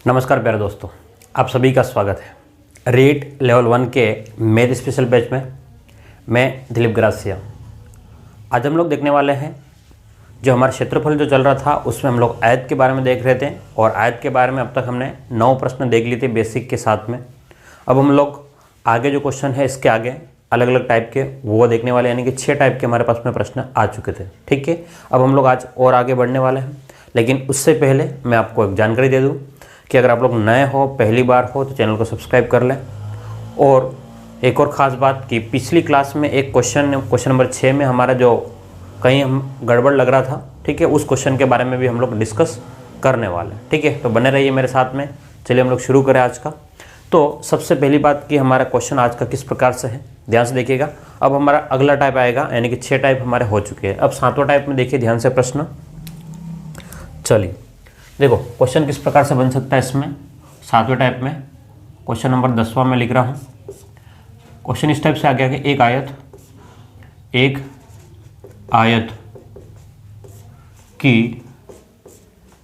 नमस्कार प्यारे दोस्तों, आप सभी का स्वागत है रीट लेवल 1 के मैथ स्पेशल बैच में। मैं दिलीप ग्रासिया। आज हम लोग देखने वाले हैं जो हमारा क्षेत्रफल जो चल रहा था उसमें हम लोग आयत के बारे में देख रहे थे और आयत के बारे में अब तक हमने 9 प्रश्न देख लिए थे बेसिक के साथ में। अब हम लोग आगे जो क्वेश्चन है इसके आगे अलग अलग टाइप के वो देखने वाले, यानी कि 6 टाइप के हमारे पास में प्रश्न आ चुके थे। ठीक है, अब हम लोग आज और आगे बढ़ने वाले हैं, लेकिन उससे पहले मैं आपको एक जानकारी दे दूँ कि अगर आप लोग नए हो, पहली बार हो, तो चैनल को सब्सक्राइब कर लें। और एक और ख़ास बात कि पिछली क्लास में एक क्वेश्चन नंबर 6 में हमारा जो कहीं हम गड़बड़ लग रहा था, ठीक है, उस क्वेश्चन के बारे में भी हम लोग डिस्कस करने वाले हैं। ठीक है, तो बने रहिए मेरे साथ में। चलिए हम लोग शुरू करें आज का। तो सबसे पहली बात कि हमारा क्वेश्चन आज का किस प्रकार से है, ध्यान से देखिएगा। अब हमारा अगला टाइप आएगा, यानी कि 6 टाइप हमारे हो चुके हैं। अब 7वां टाइप में देखिए ध्यान से प्रश्न। चलिए देखो क्वेश्चन किस प्रकार से बन सकता है इसमें 7वें टाइप में। क्वेश्चन नंबर 10वां में लिख रहा हूँ। क्वेश्चन इस टाइप से आ गया कि एक आयत की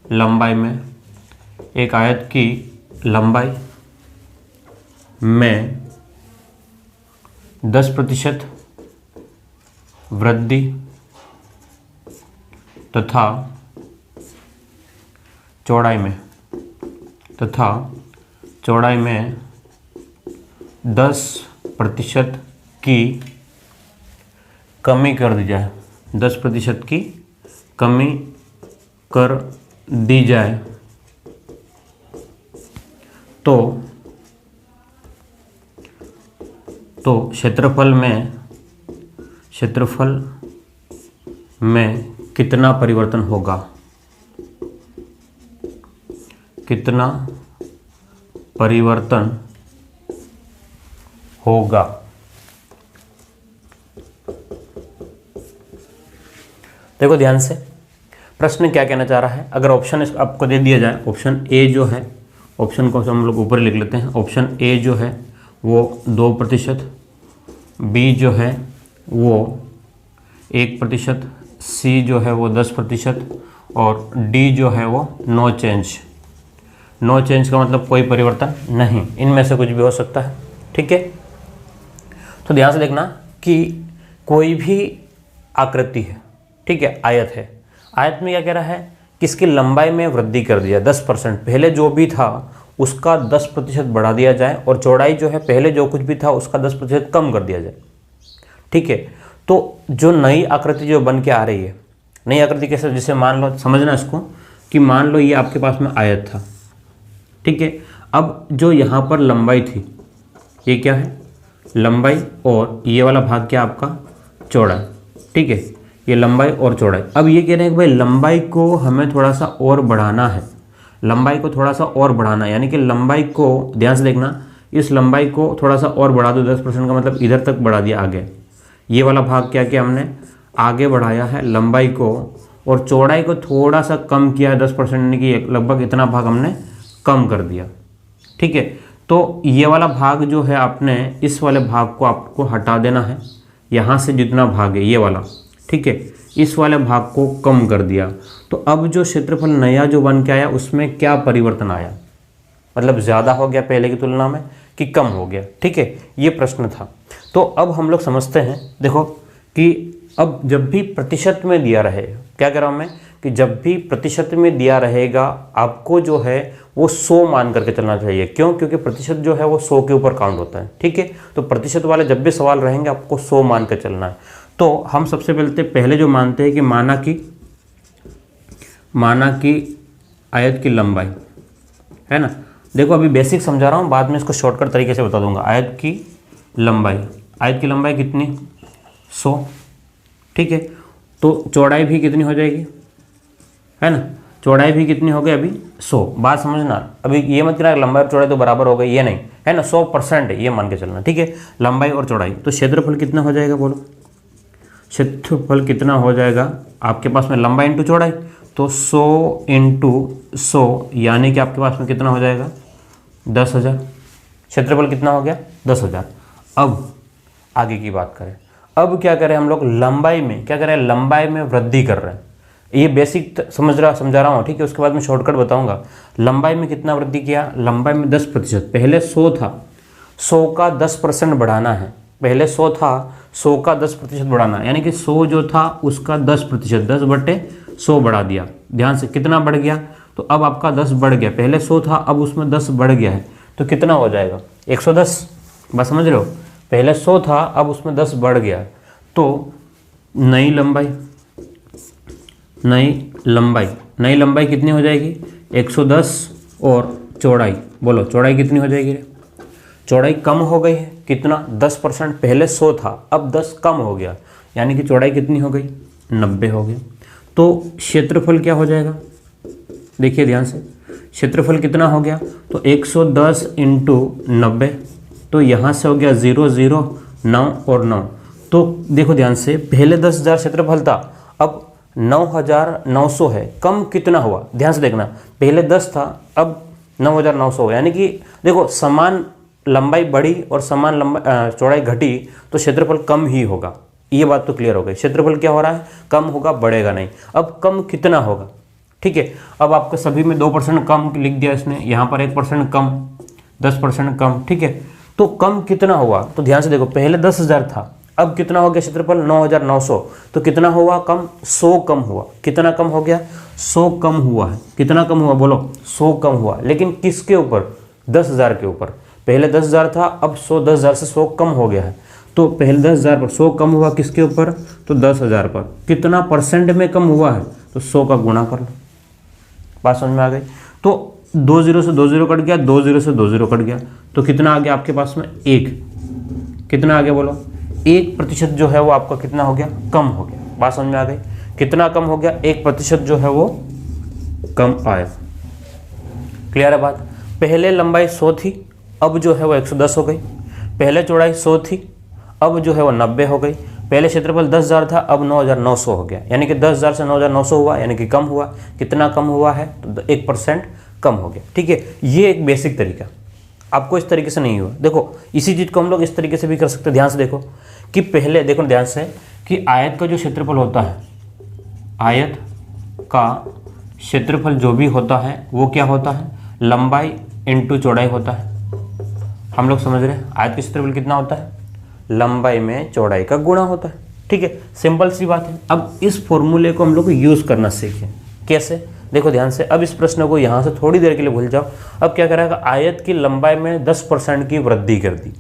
लंबाई में, एक आयत की लंबाई में 10% वृद्धि तथा चौड़ाई में 10% की कमी कर दी जाए, 10% की कमी कर दी जाए तो क्षेत्रफल में कितना परिवर्तन होगा, कितना परिवर्तन होगा। देखो ध्यान से प्रश्न क्या कहना चाह रहा है। अगर ऑप्शन आपको दे दिया जाए, ऑप्शन ए जो है, ऑप्शन को हम लोग ऊपर लिख लेते हैं। ऑप्शन ए जो है वो 2%, बी जो है वो 1%, सी जो है वो 10% और डी जो है वो नो चेंज। नो चेंज का मतलब कोई परिवर्तन नहीं, इनमें से कुछ भी हो सकता है। ठीक है, तो ध्यान से देखना कि कोई भी आकृति है, ठीक है, आयत है, आयत में क्या कह रहा है कि इसकी लंबाई में वृद्धि कर दिया 10%। पहले जो भी था उसका 10% बढ़ा दिया जाए और चौड़ाई जो है पहले जो कुछ भी था उसका 10% कम कर दिया जाए। ठीक है, तो जो नई आकृति जो बन के आ रही है, नई आकृति कैसे, जैसे मान लो, समझना इसको कि मान लो ये आपके पास में आयत था, ठीक है। अब जो यहाँ पर लंबाई थी, ये क्या है, लंबाई, और ये वाला भाग क्या आपका चौड़ाई। ठीक है, ये लंबाई और चौड़ाई। अब ये कह रहे हैं कि भाई लंबाई को हमें थोड़ा सा और बढ़ाना है, लंबाई को थोड़ा सा और बढ़ाना है, यानी कि लंबाई को ध्यान से देखना, इस लंबाई को थोड़ा सा और बढ़ा दो 10% का मतलब इधर तक बढ़ा दिया आगे। ये वाला भाग क्या किया हमने, आगे बढ़ाया है लंबाई को, और चौड़ाई को थोड़ा सा कम किया है 10%, यानी कि लगभग इतना भाग हमने कम कर दिया। ठीक है, तो ये वाला भाग जो है आपने इस वाले भाग को आपको हटा देना है, यहाँ से जितना भाग है ये वाला, ठीक है, इस वाले भाग को कम कर दिया। तो अब जो क्षेत्रफल नया जो बन के आया उसमें क्या परिवर्तन आया, मतलब ज़्यादा हो गया पहले की तुलना में कि कम हो गया। ठीक है, ये प्रश्न था। तो अब हम लोग समझते हैं, देखो कि अब जब भी प्रतिशत में दिया रहे, क्या कह रहा हूँ मैं कि जब भी प्रतिशत में दिया रहेगा आपको जो है वो 100 मान करके चलना चाहिए। क्यों? क्योंकि प्रतिशत जो है वो 100 के ऊपर काउंट होता है। ठीक है, तो प्रतिशत वाले जब भी सवाल रहेंगे आपको 100 मान कर चलना है। तो हम सबसे पहले जो मानते हैं कि माना की आयत की लंबाई है ना। देखो अभी बेसिक समझा रहा हूँ, बाद में इसको शॉर्टकट तरीके से बता दूंगा। आयत की लंबाई कितनी, 100। ठीक है, तो चौड़ाई भी कितनी हो जाएगी, है ना, चौड़ाई भी कितनी हो गई अभी 100। बात समझना, अभी ये मत करना लंबाई और चौड़ाई तो बराबर हो गई, ये नहीं है ना, 100% है ये मान के चलना। ठीक है, लंबाई और चौड़ाई, तो क्षेत्रफल कितना हो जाएगा, बोलो क्षेत्रफल कितना हो जाएगा आपके पास में, लंबाई इंटू चौड़ाई, तो 100 इंटू 100 यानी कि आपके पास में कितना हो जाएगा 10,000। क्षेत्रफल कितना हो गया 10,000। अब आगे की बात करें, अब क्या करें हम लोग, लंबाई में क्या करें, लंबाई में वृद्धि कर रहे हैं। ये बेसिक समझा रहा हूँ, ठीक है। उसके बाद मैं शॉर्टकट बताऊंगा। लंबाई में कितना वृद्धि किया, लंबाई में 10%। पहले 100 था, 100 का 10% बढ़ाना है। पहले 100 था, 100 का 10% बढ़ाना, यानी कि 100 जो था उसका 10%, 10/100 बढ़ा दिया। ध्यान से कितना बढ़ गया, तो अब आपका 10 बढ़ गया। पहले 100 था, अब उसमें 10 बढ़ गया है, तो कितना हो जाएगा 110। बस समझ रहे हो, पहले 100 था, अब उसमें 10 बढ़ गया है, तो नई लंबाई कितनी हो जाएगी 110। और चौड़ाई, बोलो चौड़ाई कितनी हो जाएगी रे? चौड़ाई कम हो गई है, कितना 10%। पहले 100 था, अब 10 कम हो गया, यानी कि चौड़ाई कितनी हो गई 90 हो गई। तो क्षेत्रफल क्या हो जाएगा, देखिए ध्यान से, क्षेत्रफल कितना हो गया, तो 110 × 90, तो यहाँ से हो गया 0 0 9 और 9। तो देखो ध्यान से, पहले 10,000 क्षेत्रफल था, अब 9,900 है। कम कितना हुआ, ध्यान से देखना, पहले 10 था, अब 9,900 हो, यानी कि देखो समान लंबाई बढ़ी और समान चौड़ाई घटी, तो क्षेत्रफल कम ही होगा। ये बात तो क्लियर हो गई। क्षेत्रफल क्या हो रहा है, कम होगा, बढ़ेगा नहीं। अब कम कितना होगा, ठीक है। अब आपके सभी में 2% कम लिख दिया इसने, यहाँ पर 1% कम, 10% कम, ठीक है। तो कम कितना हुआ, तो ध्यान से देखो, पहले 10,000 था, अब कितना हो गया क्षेत्रफल 9,900, तो कितना हुआ कम, 100 कम हुआ। कितना कम हो गया, 100 कम हुआ है। कितना कम हुआ, बोलो 100 कम हुआ, लेकिन किसके ऊपर, 10,000 के ऊपर। पहले 10,000 था, अब 10,000 से 100 कम हो गया है, तो पहले 10,000 पर 100 कम हुआ, किसके ऊपर, तो 10,000 पर। कितना परसेंट में कम हुआ है, तो 100 का गुणा कर लो। बात समझ में आ गई। तो 2 0 से 2 0 कट गया, 2 0 से 2 0 कट गया, तो कितना आ गया आपके पास में 1। कितना आ गया, बोलो 1% जो है वो आपका कितना हो गया, कम हो गया। बात समझ में आ गई, कितना कम हो गया, 1% जो है वो कम आया। क्लियर है बात। पहले लंबाई 100 थी, अब जो है वो 110 हो गई। पहले चौड़ाई 100 थी, अब जो है वो 90 हो गई। पहले क्षेत्रफल 10,000 था, अब 9,900 हो गया, यानी कि 10,000 से 9,900 हुआ, यानी कि कम हुआ। कितना कम हुआ है, तो 1% कम हो गया, ठीक है। ये एक बेसिक तरीका, आपको इस तरीके से नहीं हुआ। देखो इसी चीज़ को हम लोग इस तरीके से भी कर सकते हैं। ध्यान से देखो कि पहले देखो ध्यान से कि आयत का जो क्षेत्रफल होता है, आयत का क्षेत्रफल जो भी होता है वो क्या होता है, लंबाई इंटू चौड़ाई होता है। हम लोग समझ रहे हैं, आयत का क्षेत्रफल कितना होता है, लंबाई में चौड़ाई का गुणा होता है, ठीक है। सिंपल सी बात है। अब इस फॉर्मूले को हम लोग यूज़ करना सीखें। कैसे, देखो ध्यान से, अब इस प्रश्न को यहाँ से थोड़ी देर के लिए भूल जाओ। अब क्या करेगा, आयत की लंबाई में 10% की वृद्धि कर दी।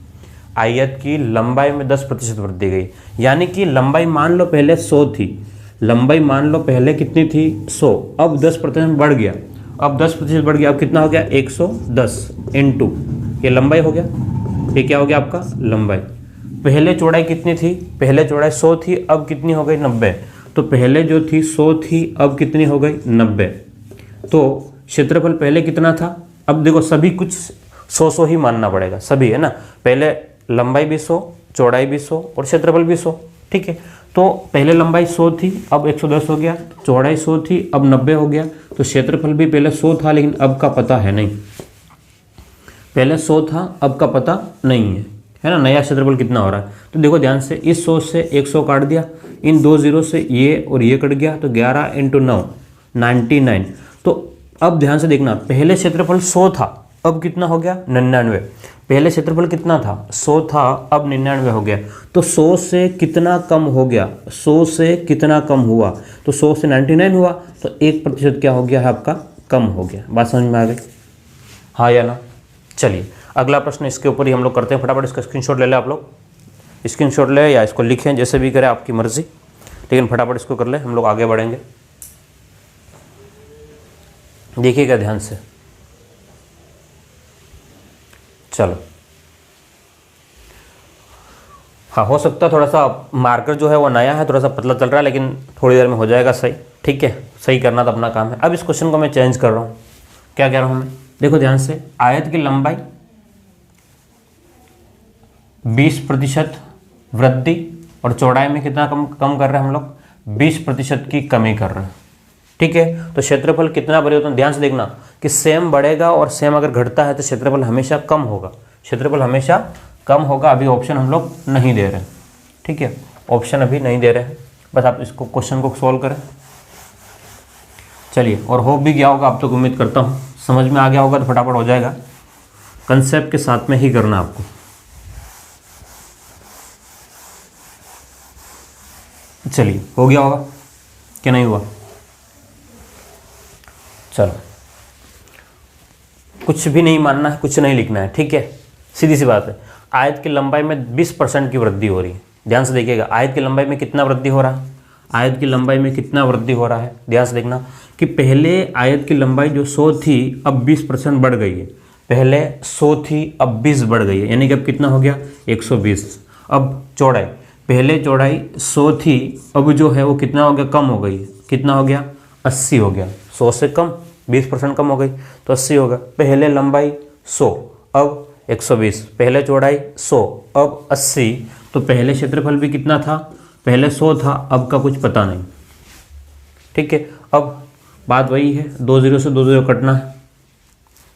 आयत की लंबाई में 10% वृद्धि गई, यानी कि लंबाई मान लो पहले 100 थी, लंबाई मान लो पहले कितनी थी 100, अब 10% बढ़ गया। अब 10% बढ़ गया, अब कितना हो गया 110 इंटू ये लंबाई हो गया। ये क्या हो गया आपका लंबाई। पहले चौड़ाई कितनी थी, पहले चौड़ाई 100 थी, अब कितनी हो गई 90। तो पहले जो थी 100 थी, अब कितनी हो गई 90। तो क्षेत्रफल पहले कितना था, अब देखो सभी कुछ 100 ही मानना पड़ेगा, सभी है ना। पहले लंबाई भी 100, चौड़ाई भी 100 और क्षेत्रफल भी 100, ठीक है। तो पहले लंबाई 100 थी, अब 110 हो गया। चौड़ाई 100 थी, अब 90 हो गया। तो क्षेत्रफल भी पहले 100 था, लेकिन अब का पता है नहीं। पहले 100 था, अब का पता नहीं है ना। नया क्षेत्रफल कितना हो रहा है, तो देखो ध्यान से, इस 100 से 100 काट दिया, इन 2 0 से ये और ये कट गया, तो 11 × 9 99। तो अब ध्यान से देखना, पहले क्षेत्रफल 100 था, अब कितना हो गया 99। पहले क्षेत्रफल कितना था 100 था, अब 99 हो गया। तो 100 से कितना कम हो गया, 100 से कितना कम हुआ, तो 100 से 99 हुआ, तो 1% क्या हो गया है आपका, कम हो गया। बात समझ में आ गई, हाँ या ना। चलिए अगला प्रश्न इसके ऊपर ही हम लोग करते हैं। फटाफट इसका स्क्रीनशॉट ले लें आप लोग, स्क्रीनशॉट ले या इसको लिखें, जैसे भी करें आपकी मर्जी, लेकिन फटाफट इसको कर लें, हम लोग आगे बढ़ेंगे। देखिएगा ध्यान से, चलो। हाँ, हो सकता है थोड़ा सा मार्कर जो है वो नया है, थोड़ा सा पतला चल रहा है, लेकिन थोड़ी देर में हो जाएगा सही, ठीक है। सही करना तो अपना काम है। अब इस क्वेश्चन को मैं चेंज कर रहा हूँ। क्या कह रहा हूँ मैं, देखो ध्यान से, आयत की लंबाई 20% वृद्धि और चौड़ाई में कितना कम कर रहे हैं हम लोग, 20% की कमी कर रहे हैं, ठीक है। तो क्षेत्रफल कितना परिवर्तन, ध्यान से देखना कि सेम बढ़ेगा और सेम अगर घटता है तो क्षेत्रफल हमेशा कम होगा, क्षेत्रफल हमेशा कम होगा। अभी ऑप्शन हम लोग नहीं दे रहे हैं, ठीक है, ऑप्शन अभी नहीं दे रहे हैं। बस आप इसको क्वेश्चन को सॉल्व करें। चलिए, और हो भी गया होगा आप तक, उम्मीद करता हूँ समझ में आ गया होगा तो फटाफट हो जाएगा। कंसेप्ट के साथ में ही करना आपको। चलिए, हो गया होगा कि नहीं हुआ? चलो, कुछ भी नहीं मानना है, कुछ नहीं लिखना है, ठीक है, सीधी सी बात है। आयत की लंबाई में 20% की वृद्धि हो रही है। ध्यान से देखिएगा, आयत की लंबाई में कितना वृद्धि हो रहा है? आयत की लंबाई में कितना वृद्धि हो रहा है? ध्यान से देखना कि पहले आयत की लंबाई जो 100 थी अब 20% बढ़ गई है। पहले 100 थी अब 20 बढ़ गई है, यानी कि अब कितना हो गया? 120। अब चौड़ाई, पहले चौड़ाई 100 थी, अब जो है वो कितना हो गया? कम हो गई। कितना हो गया? 80 हो गया। 100 से कम, 20% कम हो गई तो 80 होगा। पहले लंबाई 100 अब 120, पहले चौड़ाई 100 अब 80, तो पहले क्षेत्रफल भी कितना था? पहले 100 था, अब का कुछ पता नहीं, ठीक है। अब बात वही है, 2 0 से 2 0 कटना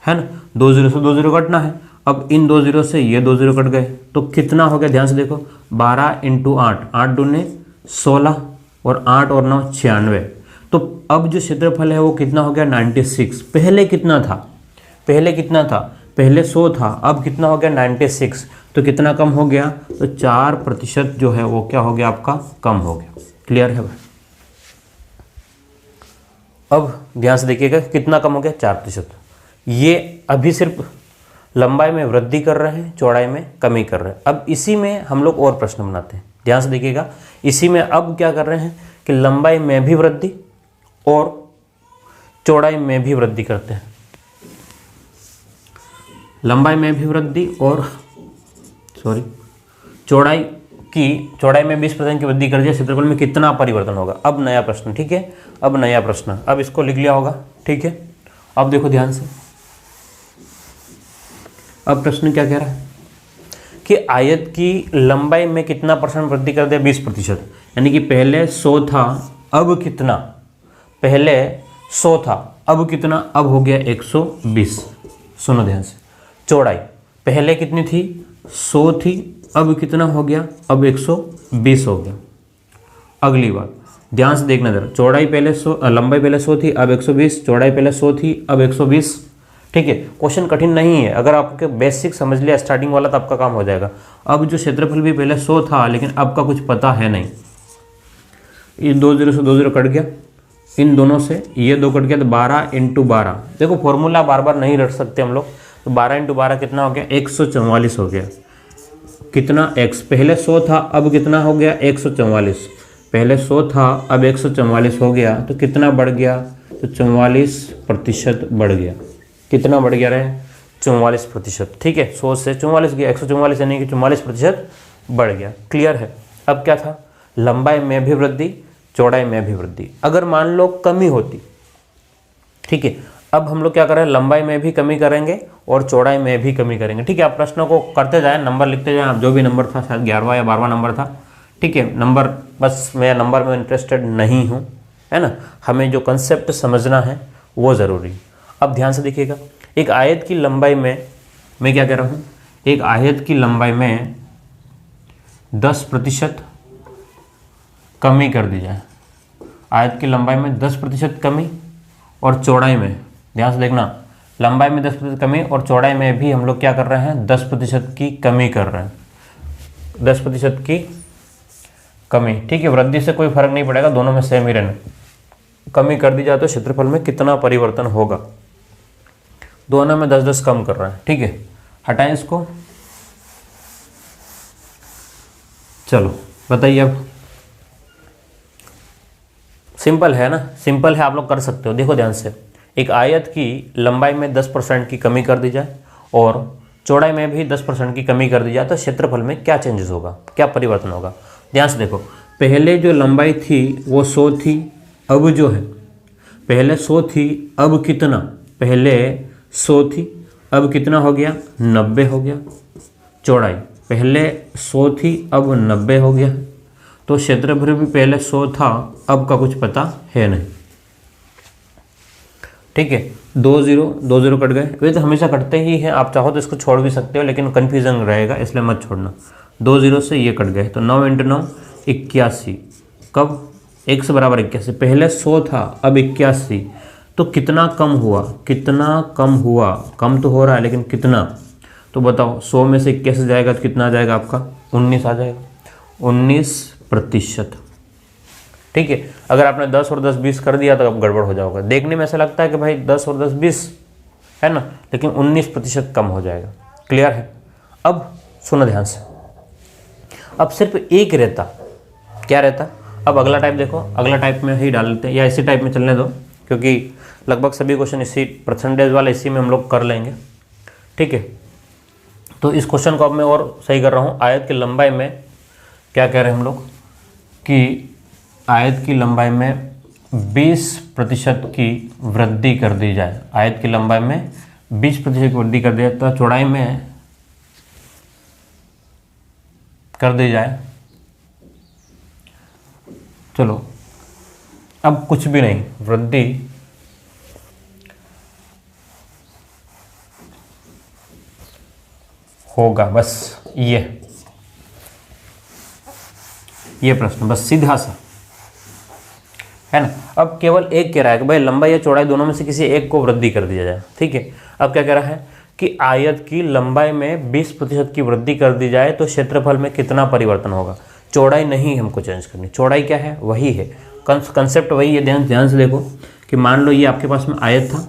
है ना, 2 0 से 2 0 कटना है। अब इन 2 0 से ये 2 0 कट गए तो कितना हो गया? ध्यान से देखो, 12 × 8, 8 दूने 16 और 8 और 9 96। तो अब जो क्षेत्रफल है वो कितना हो गया? 96। पहले कितना था? पहले कितना था? पहले 100 था, अब कितना हो गया? 96। तो कितना कम हो गया? तो 4% जो है वो क्या हो गया आपका? कम हो गया। क्लियर है भाई? अब ध्यान से देखिएगा कितना कम हो गया? 4%। ये अभी सिर्फ लंबाई में वृद्धि कर रहे हैं, चौड़ाई में कमी कर रहे हैं। अब इसी में हम लोग और प्रश्न बनाते हैं। ध्यान से देखिएगा, इसी में अब क्या कर रहे हैं कि लंबाई में भी वृद्धि और चौड़ाई में भी वृद्धि करते हैं। लंबाई में भी वृद्धि और चौड़ाई में 20% की वृद्धि कर दिया, क्षेत्रफल में कितना परिवर्तन होगा? अब नया प्रश्न, ठीक है, अब नया प्रश्न, अब इसको लिख लिया होगा, ठीक है। अब देखो ध्यान से, अब प्रश्न क्या कह रहा है कि आयत की लंबाई में कितना % वृद्धि कर दिया? 20%। यानी कि पहले 100 था, अब कितना? पहले 100 था, अब कितना? अब हो गया 120। सुनो ध्यान से, चौड़ाई पहले कितनी थी? 100 थी, अब कितना हो गया? अब 120 हो गया। अगली बात ध्यान से देखना जरा, चौड़ाई पहले 100, लंबाई पहले 100 थी, अब 120, चौड़ाई पहले 100 थी, अब 120, ठीक है। क्वेश्चन कठिन नहीं है, अगर आपके बेसिक समझ लिया स्टार्टिंग वाला तो आपका काम हो जाएगा। अब जो क्षेत्रफल भी पहले 100 था, लेकिन अब का कुछ पता है नहीं। इन 2 0 से 2 0 कट गया, इन दोनों से ये 2 कट गया, तो 12 × 12। देखो फॉर्मूला बार बार नहीं रट सकते हम लोग, तो 12 × 12 कितना हो गया? 144 हो गया। कितना? x, पहले 100 था, अब कितना हो गया? 144। पहले 100 था, अब 144 हो गया, तो कितना बढ़ गया? तो 44% बढ़ गया। कितना बढ़ गया रहे? 44%, ठीक है। 100 से 44 गया, 144 यानी कि 44% बढ़ गया। क्लियर है? अब क्या था? लंबाई में भी वृद्धि, चौड़ाई में भी वृद्धि। अगर मान लो कमी होती, ठीक है, अब हम लोग क्या करें? लंबाई में भी कमी करेंगे और चौड़ाई में भी कमी करेंगे, ठीक है। आप प्रश्नों को करते जाएं, नंबर लिखते जाएं। आप जो भी नंबर था, शायद 11वां या 12वां नंबर था, ठीक है। नंबर, बस मैं नंबर में इंटरेस्टेड नहीं हूँ, है ना। हमें जो कंसेप्ट समझना है वो ज़रूरी। अब ध्यान से देखिएगा, एक आयत की लंबाई में, मैं क्या कह रहा हूँ, एक आयत की लंबाई में 10% कमी कर दी जाए। आयत की लंबाई में 10% कमी और चौड़ाई में, ध्यान से देखना, लंबाई में 10% कमी और चौड़ाई में भी हम लोग क्या कर रहे हैं? 10% की कमी कर रहे हैं। 10% की कमी, ठीक है। वृद्धि से कोई फर्क नहीं पड़ेगा, दोनों में सेम ही रहना। कमी कर दी जाए तो क्षेत्रफल में कितना परिवर्तन होगा? दोनों में 10-10 कम कर रहे हैं, ठीक है। हटाएं इसको, चलो बताइए। अब सिंपल है ना, सिंपल है, आप लोग कर सकते हो। देखो ध्यान से, एक आयत की लंबाई में 10% की कमी कर दी जाए और चौड़ाई में भी 10% की कमी कर दी जाए तो क्षेत्रफल में क्या चेंजेस होगा, क्या परिवर्तन होगा? ध्यान से देखो, पहले जो लंबाई थी वो 100 थी, अब जो है, पहले 100 थी, अब कितना? पहले 100 थी, अब कितना हो गया? 90 हो गया। चौड़ाई पहले 100 थी, अब 90 हो गया। तो क्षेत्रफल भी पहले 100 था, अब का कुछ पता है नहीं, ठीक है। 2 0 कट गए, वे तो हमेशा कटते ही हैं। आप चाहो तो इसको छोड़ भी सकते हो, लेकिन कन्फ्यूजन रहेगा, इसलिए मत छोड़ना। 2 0 से ये कट गए, तो 9 × 9 81। कब? x बराबर 81, पहले 100 था अब 81, तो कितना कम हुआ, कितना कम हुआ, कम तो हो रहा है लेकिन कितना, तो बताओ 100 में से 81 जाएगा तो कितना आ जाएगा आपका 19 आ जाएगा, 19%। ठीक है, अगर आपने 10 और 10 20 कर दिया तो अब गड़बड़ हो जाएगा। देखने में ऐसा लगता है कि भाई 10 और 10 20 है ना, लेकिन 19% कम हो जाएगा। क्लियर है? अब सुनो ध्यान से, अब सिर्फ एक रहता, क्या रहता, अब अगला टाइप देखो, अगला टाइप में ही डाल लेते हैं या इसी टाइप में चलने दो, क्योंकि लगभग सभी क्वेश्चन इसी परसेंटेज वाले इसी में हम लोग कर लेंगे। ठीक है, तो इस क्वेश्चन को अब मैं और सही कर रहा हूँ। आयत की लंबाई में क्या कह रहे हैं हम लोग कि आयत की लंबाई में 20% की वृद्धि कर दी जाए, आयत की लंबाई में 20% की वृद्धि कर दी जाए, तो चौड़ाई में कर दी जाए। चलो अब कुछ भी नहीं, वृद्धि होगा, बस ये प्रश्न, बस सीधा सा है ना। अब केवल एक कह रहा है कि भाई लंबाई या चौड़ाई दोनों में से किसी एक को वृद्धि कर दिया जाए। ठीक है, अब क्या कह रहा है कि आयत की लंबाई में 20% की वृद्धि कर दी जाए तो क्षेत्रफल में कितना परिवर्तन होगा। चौड़ाई नहीं हमको चेंज करनी, चौड़ाई क्या है वही है, कंसेप्ट वही है। ध्यान से देखो कि मान लो ये आपके पास में आयत था,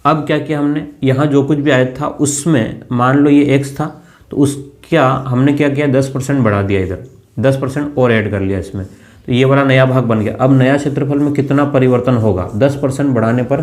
अब क्या किया हमने, यहाँ जो कुछ भी आयत था उसमें मान लो ये x था, तो उसका हमने क्या किया 10% बढ़ा दिया, इधर 10% और ऐड कर लिया इसमें, तो ये वाला नया भाग बन गया। अब नया क्षेत्रफल में कितना परिवर्तन होगा, 10% बढ़ाने पर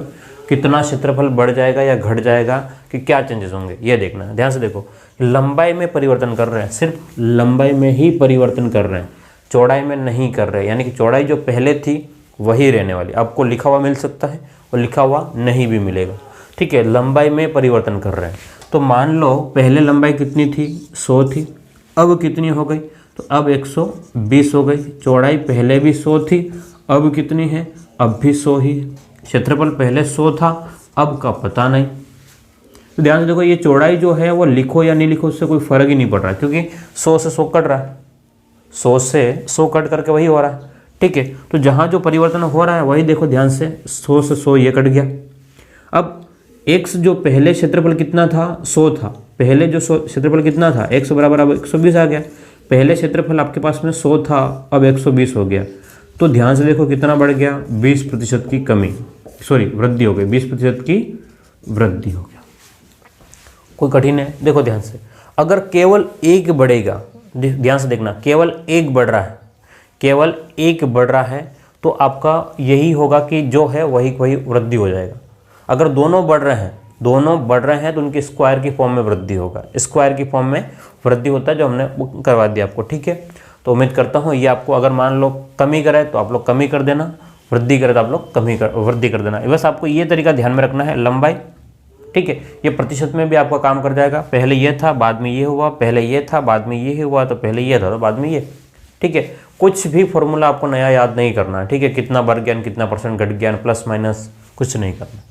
कितना क्षेत्रफल बढ़ जाएगा या घट जाएगा, कि क्या चेंजेस होंगे, ये देखना है। ध्यान से देखो, लंबाई में परिवर्तन कर रहे हैं, सिर्फ लंबाई में ही परिवर्तन कर रहे हैं, चौड़ाई में नहीं कर रहे हैं, यानी कि चौड़ाई जो पहले थी वही रहने वाली। आपको लिखा हुआ मिल सकता है और लिखा हुआ नहीं भी मिलेगा। ठीक है, लंबाई में परिवर्तन कर रहे हैं, तो मान लो पहले लंबाई कितनी थी 100 थी, अब कितनी हो गई, तो अब 120 हो गई। चौड़ाई पहले भी 100 थी, अब कितनी है, अब भी 100 ही है। क्षेत्रफल पहले 100 था, अब का पता नहीं। तो ध्यान से देखो, ये चौड़ाई जो है वो लिखो या नहीं लिखो उससे कोई फर्क ही नहीं पड़ रहा है, क्योंकि 100 से 100 कट रहा है, 100 से 100 कट करके वही हो रहा है। ठीक है, तो जहाँ जो परिवर्तन हो रहा है वही देखो ध्यान से, 100 से 100 ये कट गया। अब x जो पहले क्षेत्रफल कितना था 100 था, पहले जो क्षेत्रफल कितना था x बराबर अब 120 आ गया। पहले क्षेत्रफल आपके पास में 100 था, अब 120 हो गया, तो ध्यान से देखो कितना बढ़ गया, 20% की कमी, सॉरी वृद्धि हो गई, 20% की वृद्धि हो गया। कोई कठिन है? देखो ध्यान से, अगर केवल एक बढ़ेगा, ध्यान से देखना, केवल एक बढ़ रहा है, केवल एक बढ़ रहा है, तो आपका यही होगा कि जो है वही वही वृद्धि हो जाएगा। अगर दोनों बढ़ रहे हैं, दोनों बढ़ रहे हैं तो उनकी स्क्वायर की फॉर्म में वृद्धि होगा, स्क्वायर की फॉर्म में वृद्धि होता है, जो हमने करवा दिया आपको। ठीक है, तो उम्मीद करता हूँ ये आपको, अगर मान लो कमी करे तो आप लोग कमी कर देना, वृद्धि करे तो आप लोग वृद्धि कर देना। बस आपको ये तरीका ध्यान में रखना है, लंबाई। ठीक है, ये प्रतिशत में भी आपका काम कर जाएगा, पहले ये था बाद में ये हुआ, पहले ये था बाद में ये हुआ, तो पहले ये था तो बाद में ये। ठीक है, कुछ भी फॉर्मूला आपको नया याद नहीं करना है। ठीक है, कितना बढ़ गया, कितना परसेंट घट गया, प्लस माइनस कुछ नहीं करना।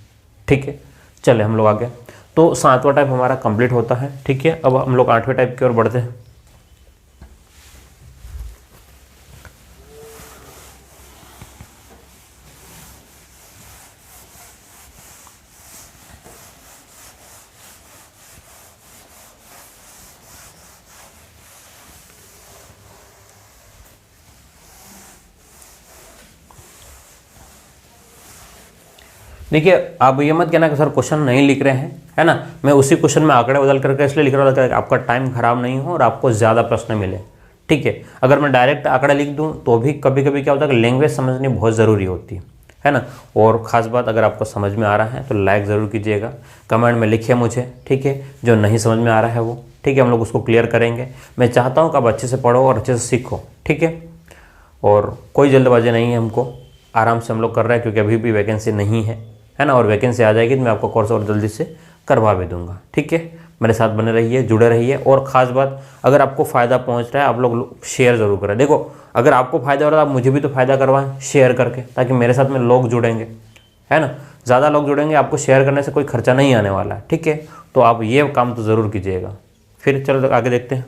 ठीक है, चले हम लोग आगे। तो 7वां टाइप हमारा कंप्लीट होता है। ठीक है, अब हम लोग 8वें टाइप की ओर बढ़ते हैं। देखिए, आप ये मत कहना कि सर क्वेश्चन नहीं लिख रहे हैं, है ना, मैं उसी क्वेश्चन में आंकड़े बदल करके इसलिए लिख रहा हूँ कि आपका टाइम खराब नहीं हो और आपको ज़्यादा प्रश्न मिले। ठीक है, अगर मैं डायरेक्ट आंकड़ा लिख दूँ तो भी कभी कभी क्या होता है कि लैंग्वेज समझनी बहुत ज़रूरी होती है ना। और ख़ास बात, अगर आपको समझ में आ रहा है तो लाइक ज़रूर कीजिएगा, कमेंट में लिखिए मुझे। ठीक है, जो नहीं समझ में आ रहा है वो, ठीक है, हम लोग उसको क्लियर करेंगे। मैं चाहता हूँ कि आप अच्छे से पढ़ो और अच्छे से सीखो। ठीक है, और कोई जल्दबाजी नहीं है, हमको आराम से हम लोग कर रहे हैं, क्योंकि अभी भी वैकेंसी नहीं है ना, और वैकेंसी आ जाएगी तो मैं आपको कोर्स और जल्दी से करवा भी दूंगा। ठीक है, मेरे साथ बने रहिए, जुड़े रहिए। और ख़ास बात, अगर आपको फ़ायदा पहुंच रहा है, आप लोग शेयर ज़रूर करें। देखो, अगर आपको फ़ायदा हो रहा है, आप मुझे भी तो फ़ायदा करवाएं शेयर करके, ताकि मेरे साथ में लोग जुड़ेंगे, है ना, ज़्यादा लोग जुड़ेंगे, आपको शेयर करने से कोई खर्चा नहीं आने वाला है। ठीक है, तो आप ये काम तो ज़रूर कीजिएगा। फिर चलो आगे देखते हैं।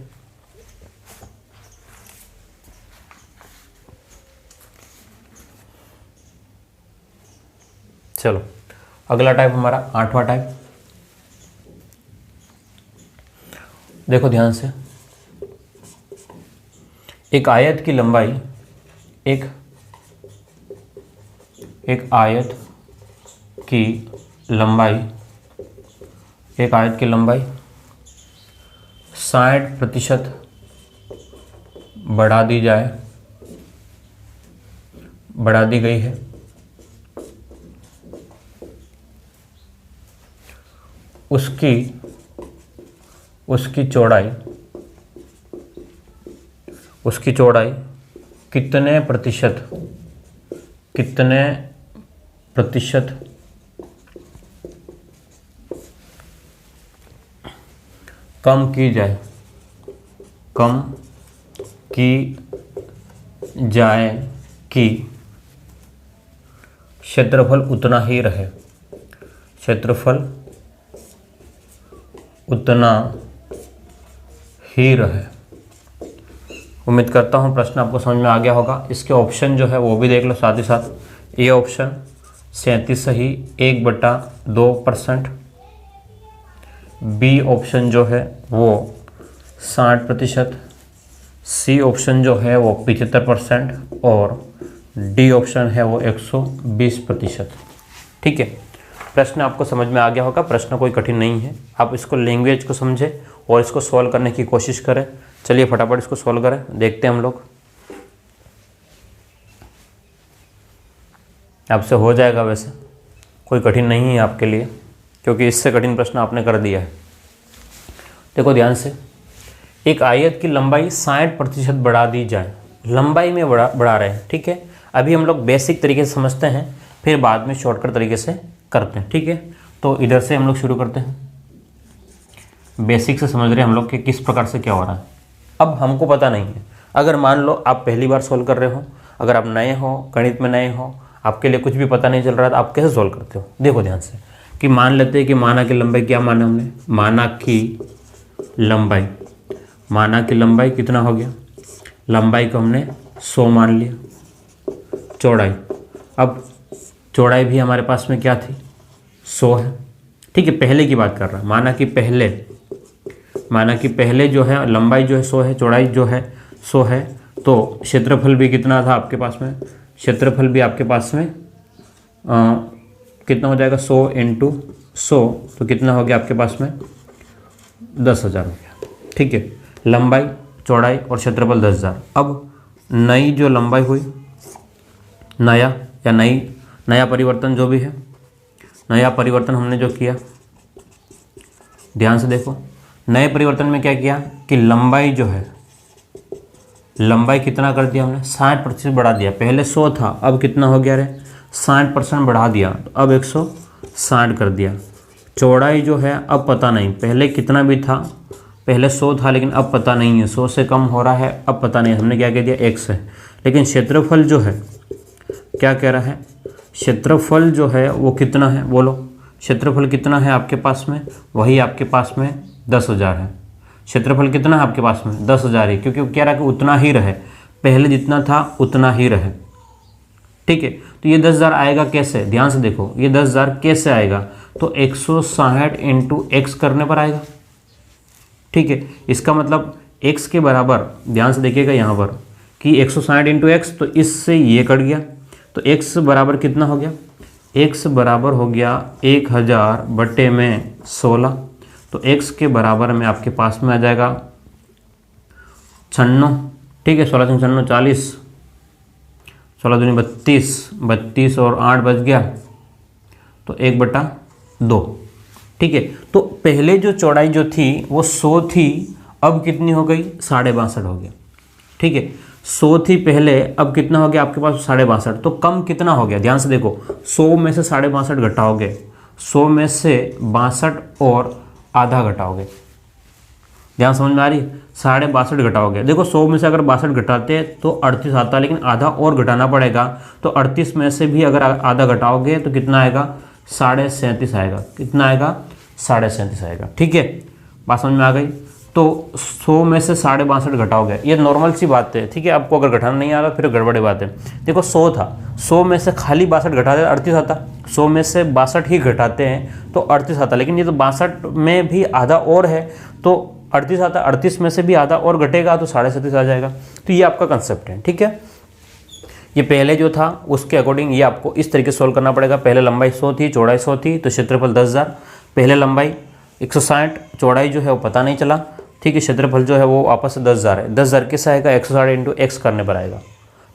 चलो अगला टाइप हमारा 8वां टाइप। देखो ध्यान से, एक आयत की लंबाई, एक आयत की लंबाई 60% बढ़ा दी गई है। उसकी चौड़ाई कितने प्रतिशत कम की जाए कि क्षेत्रफल उतना ही रहे। उम्मीद करता हूँ प्रश्न आपको समझ में आ गया होगा। इसके ऑप्शन जो है वो भी देख लो साथ ही साथ। ए ऑप्शन 37 सही 1/2%। बी ऑप्शन जो है वो 60%। सी ऑप्शन जो है वो 75% और डी ऑप्शन है वो 120%। ठीक है, प्रश्न आपको समझ में आ गया होगा। प्रश्न कोई कठिन नहीं है, आप इसको लैंग्वेज को समझें और इसको सॉल्व करने की कोशिश करें। चलिए फटाफट इसको सॉल्व करें, देखते हैं हम लोग। आपसे हो जाएगा, वैसे कोई कठिन नहीं है आपके लिए, क्योंकि इससे कठिन प्रश्न आपने कर दिया है। देखो ध्यान से, एक आयत की लंबाई 60% बढ़ा दी जाए। लंबाई में बढ़ा रहे हैं, ठीक है। अभी हम लोग बेसिक तरीके से समझते हैं, फिर बाद में शॉर्टकट तरीके से करते हैं, ठीक है। तो इधर से हम लोग शुरू करते हैं, बेसिक से समझ रहे हैं हम लोग कि किस प्रकार से क्या हो रहा है। अब हमको पता नहीं है, अगर मान लो आप पहली बार सोल्व कर रहे हो, अगर आप नए हो, गणित में नए हो, आपके लिए कुछ भी पता नहीं चल रहा है, तो आप कैसे सोल्व करते हो। देखो ध्यान से कि मान लेते हैं कि माना की लंबाई, क्या माना हमने, माना की लंबाई कितना हो गया, लंबाई को हमने 100 मान लिया। चौड़ाई, अब चौड़ाई भी हमारे पास में क्या थी, 100 है, ठीक है। पहले की बात कर रहा, माना कि पहले जो है लंबाई जो है 100 है, चौड़ाई जो है 100 है, तो क्षेत्रफल भी कितना था आपके पास में, क्षेत्रफल भी आपके पास में कितना हो जाएगा, 100 × 100, तो कितना हो गया आपके पास में 10,000 हो गया, ठीक है। लंबाई, चौड़ाई और क्षेत्रफल 10,000। अब नई जो लंबाई हुई, नया परिवर्तन जो भी है, नया परिवर्तन हमने जो किया, ध्यान से देखो, नए परिवर्तन में क्या किया कि लंबाई जो है, लंबाई कितना कर दिया हमने, 60% बढ़ा दिया। पहले 100 था, अब कितना हो गया रे, 60% बढ़ा दिया, तो अब 160 कर दिया। चौड़ाई जो है अब पता नहीं, पहले कितना भी था, पहले 100 था लेकिन अब पता नहीं है, 100 से कम हो रहा है, अब पता नहीं, हमने क्या कह दिया, x है। लेकिन क्षेत्रफल जो है क्या कह रहा है, क्षेत्रफल जो है वो कितना है, बोलो क्षेत्रफल कितना है आपके पास में, वही आपके पास में 10,000 है। क्षेत्रफल कितना है आपके पास में, 10,000 ही, क्योंकि वो कह रहा है कि उतना ही रहे, पहले जितना था उतना ही रहे, ठीक है। तो ये 10,000 आएगा कैसे, ध्यान से देखो, ये 10,000 कैसे आएगा, तो 160 × x करने पर आएगा, ठीक है। इसका मतलब x के बराबर, ध्यान से देखिएगा यहाँ पर कि 160 × x, तो इससे ये कट गया, तो x बराबर कितना हो गया, x बराबर हो गया 1000/16, तो x के बराबर में आपके पास में आ जाएगा 96, ठीक है। 16 × 96 40, 16 दूनी 32, 32 और 8 बच गया, तो 1/2, ठीक है। तो पहले जो चौड़ाई जो थी वो 100 थी, अब कितनी हो गई, 62.5 हो गया, ठीक है। 100 थी पहले, अब कितना हो गया आपके पास, 62.5, तो कम कितना हो गया, ध्यान से देखो, 100 में से 62.5 घटाओगे, 100 में से 62 और आधा घटाओगे, ध्यान समझ में आ रही है, 62.5 घटाओगे, देखो 100 में से अगर 62 घटाते तो 38 आता, लेकिन आधा और घटाना पड़ेगा, तो 38 में से भी अगर आधा घटाओगे तो कितना आएगा, 37.5 आएगा, कितना आएगा, 37.5 आएगा, ठीक है। बात समझ में आ गई। तो 100 में से 62.5 घटाओगे, ये नॉर्मल सी बात है, ठीक है। आपको अगर घटाना नहीं आ रहा फिर गड़बड़ी बात है। देखो 100 था, 100 में से खाली 62 घटा दे 38 आता, 100 में से 62 ही घटाते हैं तो 38 आता है, लेकिन ये तो 62 में भी आधा और है तो 38 आता है, 38 में से भी आधा और घटेगा तो 37.5 आ जाएगा। तो ये आपका कंसेप्ट है, ठीक है। ये पहले जो था उसके अकॉर्डिंग ये आपको इस तरीके से सोल्व करना पड़ेगा। पहले लंबाई 100 थी, चौड़ाई 100 थी, तो क्षेत्रफल 10,000। पहले लंबाई 160, चौड़ाई जो है वो पता नहीं चला, ठीक है। क्षेत्रफल जो है वो वापस से 10,000 है। 10,000 किस आएगा, 160 इंटू एक्स करने पर आएगा,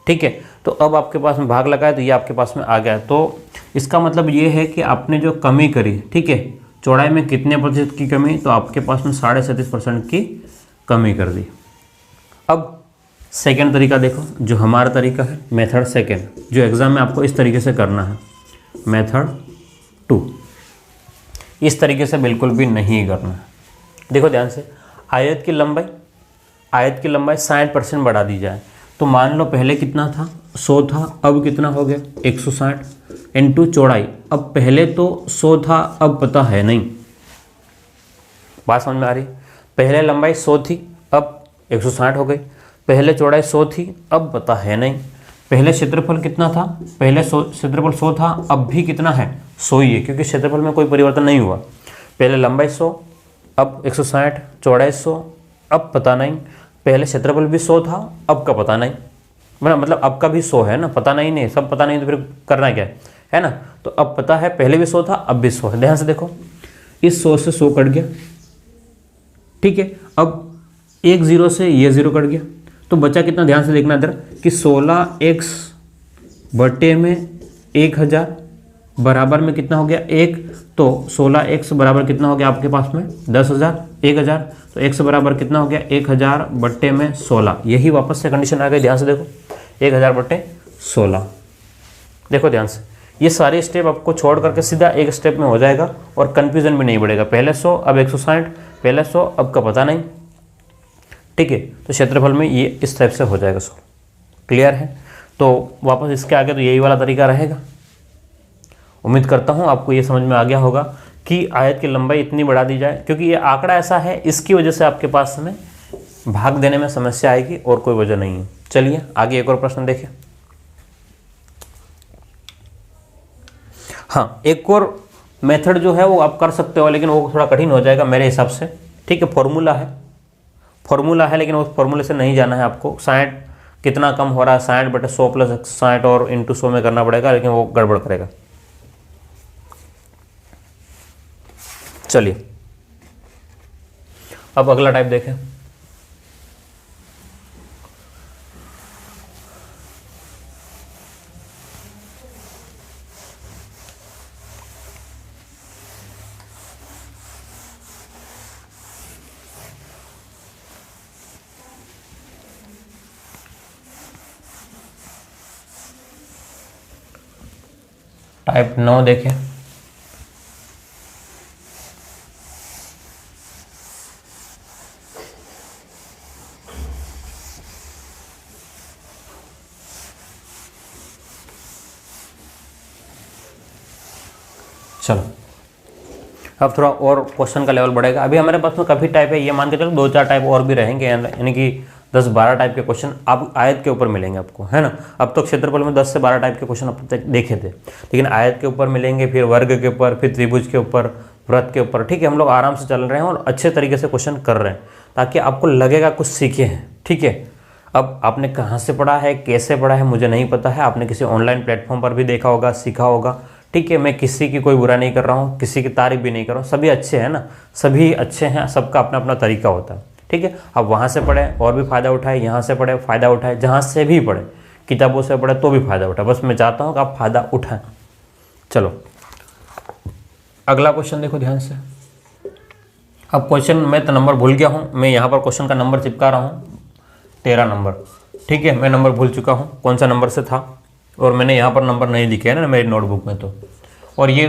ठीक है। तो अब आपके पास में भाग लगा है तो ये आपके पास में आ गया। तो इसका मतलब ये है कि आपने जो कमी करी, ठीक है, चौड़ाई में कितने प्रतिशत की कमी, तो आपके पास में 37.5% की कमी कर दी। अब सेकेंड तरीका देखो, जो हमारा तरीका है मेथड सेकेंड, जो एग्जाम में आपको इस तरीके से करना है। मेथड 2 इस तरीके से बिल्कुल भी नहीं करना है। देखो ध्यान से, आयत की लंबाई 60% बढ़ा दी जाए तो मान लो पहले कितना था, 100 था, अब कितना हो गया 160 इंटू चौड़ाई। अब पहले तो 100 था, अब पता है नहीं, बात समझ में आ रही। पहले लंबाई 100 थी, अब 160 हो गई। पहले चौड़ाई 100 थी, अब पता है नहीं। पहले क्षेत्रफल कितना था, पहले क्षेत्रफल 100 था, अब भी कितना है 100 ही है, क्योंकि क्षेत्रफल में कोई परिवर्तन नहीं हुआ। पहले लंबाई 100, अब 160, चौड़ाई 100, अब पता नहीं। पहले क्षेत्रफल भी 100 था, अब का पता नहीं, मतलब अब का भी 100 है ना, पता नहीं, सब पता नहीं तो फिर करना क्या है ना। तो अब पता है, पहले भी 100 था, अब भी 100 है। ध्यान से देखो, इस 100 से 100 कट गया, ठीक है। अब एक 0 से ये 0 कट गया, तो बचा कितना, ध्यान से देखना इधर कि 16x बटे में 1000 बराबर में कितना हो गया 1, तो 16x बराबर कितना हो गया आपके पास में 10,000, 1000, तो x बराबर कितना हो गया 1000 बट्टे में 16। यही वापस से कंडीशन आ गई। ध्यान से देखो, 1000 बट्टे 16। देखो ध्यान से, ये सारे स्टेप आपको छोड़ करके सीधा एक स्टेप में हो जाएगा और कन्फ्यूजन भी नहीं बढ़ेगा। पहले 100, अब 160, पहले 100, अब का पता नहीं, ठीक है। तो क्षेत्रफल में ये इस टाइप से हो जाएगा सॉल्व। क्लियर है। तो वापस इसके आगे तो यही वाला तरीका रहेगा। उम्मीद करता हूँ आपको ये समझ में आ गया होगा कि आयत की लंबाई इतनी बढ़ा दी जाए, क्योंकि ये आंकड़ा ऐसा है, इसकी वजह से आपके पास में भाग देने में समस्या आएगी और कोई वजह नहीं है। चलिए आगे एक और प्रश्न देखें। हाँ, एक और मेथड जो है वो आप कर सकते हो, लेकिन वो थोड़ा कठिन हो जाएगा मेरे हिसाब से, ठीक है। फॉर्मूला है लेकिन उस फॉर्मूले से नहीं जाना है आपको। 60 कितना कम हो रहा है, 60 बटे 100 प्लस 60 और इंटू 100 में करना पड़ेगा, लेकिन वो गड़बड़ करेगा। चलिए अब अगला टाइप देखें। टाइप 9 देखें। चलो अब थोड़ा और क्वेश्चन का लेवल बढ़ेगा। अभी हमारे पास में काफ़ी टाइप है, ये मान के चलो 2-4 टाइप और भी रहेंगे, यानी कि 10-12 टाइप के क्वेश्चन आप आयत के ऊपर मिलेंगे आपको, है ना। अब तो क्षेत्रफल में 10 से 12 टाइप के क्वेश्चन अब तक देखे थे, लेकिन आयत के ऊपर मिलेंगे, फिर वर्ग के ऊपर, फिर त्रिभुज के ऊपर, वृत्त के ऊपर, ठीक है। हम लोग आराम से चल रहे हैं और अच्छे तरीके से क्वेश्चन कर रहे हैं, ताकि आपको लगेगा कुछ सीखे हैं, ठीक है। अब आपने कहाँ से पढ़ा है, कैसे पढ़ा है, मुझे नहीं पता है। आपने किसी ऑनलाइन प्लेटफॉर्म पर भी देखा होगा, सीखा होगा, ठीक है। मैं किसी की कोई बुरा नहीं कर रहा हूँ, किसी की तारीफ भी नहीं कर रहा हूँ, सभी अच्छे हैं ना, सभी अच्छे हैं, सबका अपना अपना तरीका होता है, ठीक है। अब वहाँ से पढ़े और भी फ़ायदा उठाए, यहाँ से पढ़े फ़ायदा उठाए, जहाँ से भी पढ़े, किताबों से पढ़े तो भी फ़ायदा उठाए। बस मैं चाहता हूँ कि आप फ़ायदा उठाएं। चलो अगला क्वेश्चन देखो ध्यान से। अब क्वेश्चन मैं तो नंबर भूल गया हूँ, मैं यहाँ पर क्वेश्चन का नंबर चिपका रहा हूँ 13 नंबर, ठीक है। मैं नंबर भूल चुका हूँ कौन सा नंबर से था, और मैंने यहाँ पर नंबर नहीं लिखे है ना मेरी नोटबुक में। तो और ये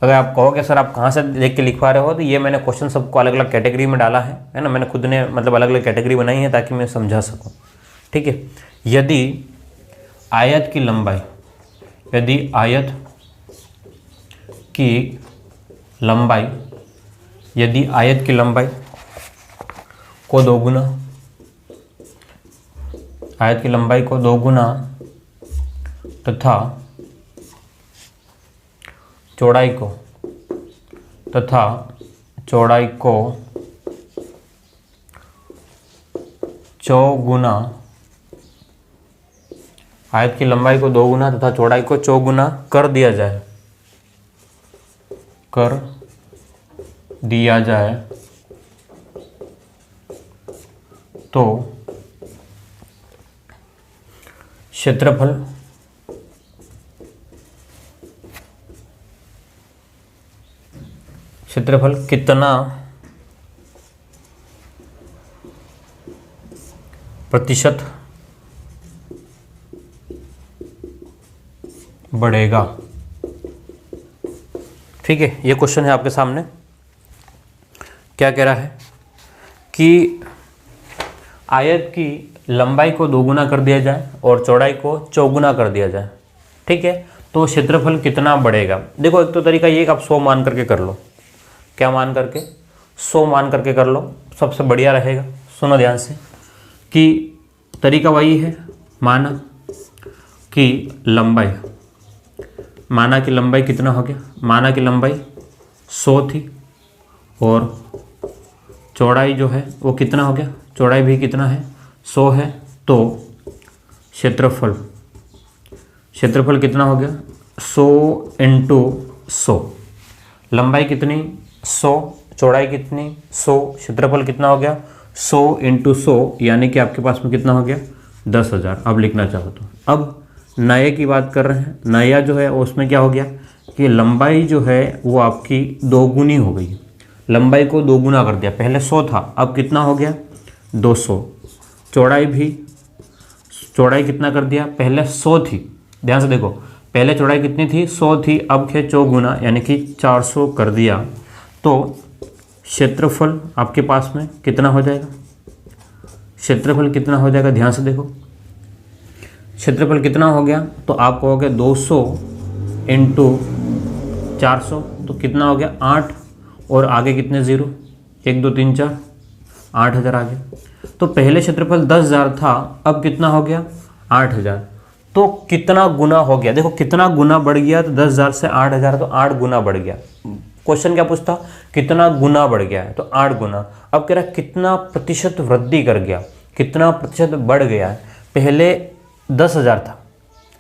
अगर आप कहोगे सर आप कहाँ से देख के लिखवा रहे हो, तो ये मैंने क्वेश्चन सबको अलग अलग कैटेगरी में डाला है ना। मैंने खुद ने मतलब अलग अलग कैटेगरी बनाई है ताकि मैं समझा सकूँ, ठीक है। यदि आयत की लंबाई को दोगुना तथा चौड़ाई को तथा चौड़ाई को चौगुना, आयत की लंबाई को 2 गुना तथा चौड़ाई को 4 गुना कर दिया जाए तो क्षेत्रफल कितना प्रतिशत बढ़ेगा। ठीक है, ये क्वेश्चन है आपके सामने। क्या कह रहा है कि आयत की लंबाई को 2 गुना कर दिया जाए और चौड़ाई को 4 गुना कर दिया जाए। ठीक है, तो क्षेत्रफल कितना बढ़ेगा। देखो, एक तो तरीका ये कि आप 100 मान करके कर लो। क्या मान करके? 100 मान करके कर लो, सबसे बढ़िया रहेगा। सुनो ध्यान से कि तरीका वही है। माना कि लंबाई कितना हो गया? माना कि लंबाई 100 थी और चौड़ाई जो है वो कितना हो गया? चौड़ाई भी कितना है? 100 है। तो क्षेत्रफल कितना हो गया? 100 × 100। लंबाई कितनी? 100, चौड़ाई कितनी? 100, क्षेत्रफल कितना हो गया? 100 × 100, यानी कि आपके पास में कितना हो गया? 10,000। अब लिखना चाहो तो अब नए की बात कर रहे हैं। नया जो है उसमें क्या हो गया कि लंबाई जो है वो आपकी 2 गुनी हो गई। लंबाई को 2 गुना कर दिया। पहले 100 था, अब कितना हो गया? 200। चौड़ाई कितना कर दिया? पहले 100 थी, ध्यान से देखो, पहले चौड़ाई कितनी थी? 100 थी, अब खे 4 गुना यानी कि 400 कर दिया। तो क्षेत्रफल आपके पास में कितना हो जाएगा? क्षेत्रफल कितना हो जाएगा? ध्यान से देखो, क्षेत्रफल कितना हो गया? तो आप कहोगे 200 × 400, तो कितना हो गया? 8, और आगे कितने ज़ीरो? 1 2 3 4, 8,000 आ गया। तो पहले क्षेत्रफल 10,000 था, अब कितना हो गया? 8,000। तो कितना गुना हो गया? देखो कितना गुना बढ़ गया। तो 10,000 से 8,000, तो 8 गुना बढ़ गया। क्वेश्चन क्या पूछता? कितना गुना बढ़ गया है, तो 8 गुना। अब कह रहा है कितना प्रतिशत वृद्धि कर गया, कितना प्रतिशत बढ़ गया है। पहले 10,000 था,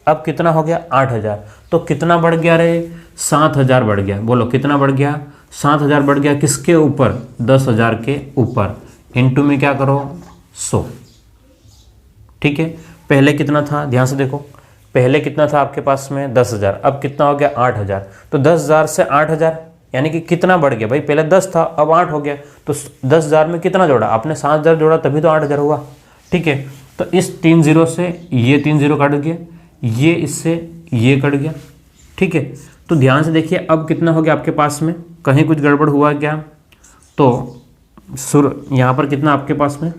अब कितना हो गया? 8,000। तो कितना बढ़ गया रे? 7,000 बढ़ गया। बोलो कितना बढ़ गया? 7,000 बढ़ गया। किसके ऊपर? 10,000 के ऊपर। इनटू में क्या करो? 100। ठीक है, पहले कितना था? ध्यान से देखो, पहले कितना था आपके पास में? 10,000, अब कितना हो गया? 8,000। तो 10,000 से 8,000 यानी कि कितना बढ़ गया भाई? पहले 10 था, अब 8 हो गया। तो 10,000 में कितना जोड़ा? आपने 7,000 जोड़ा, तभी तो 8,000 हुआ। ठीक है, तो इस 3 0 से ये 3 0 कट गया, ये इससे ये कट गया। ठीक है, तो ध्यान से देखिए अब कितना हो गया आपके पास में? कहीं कुछ गड़बड़ हुआ क्या? तो यहाँ पर कितना आपके पास में?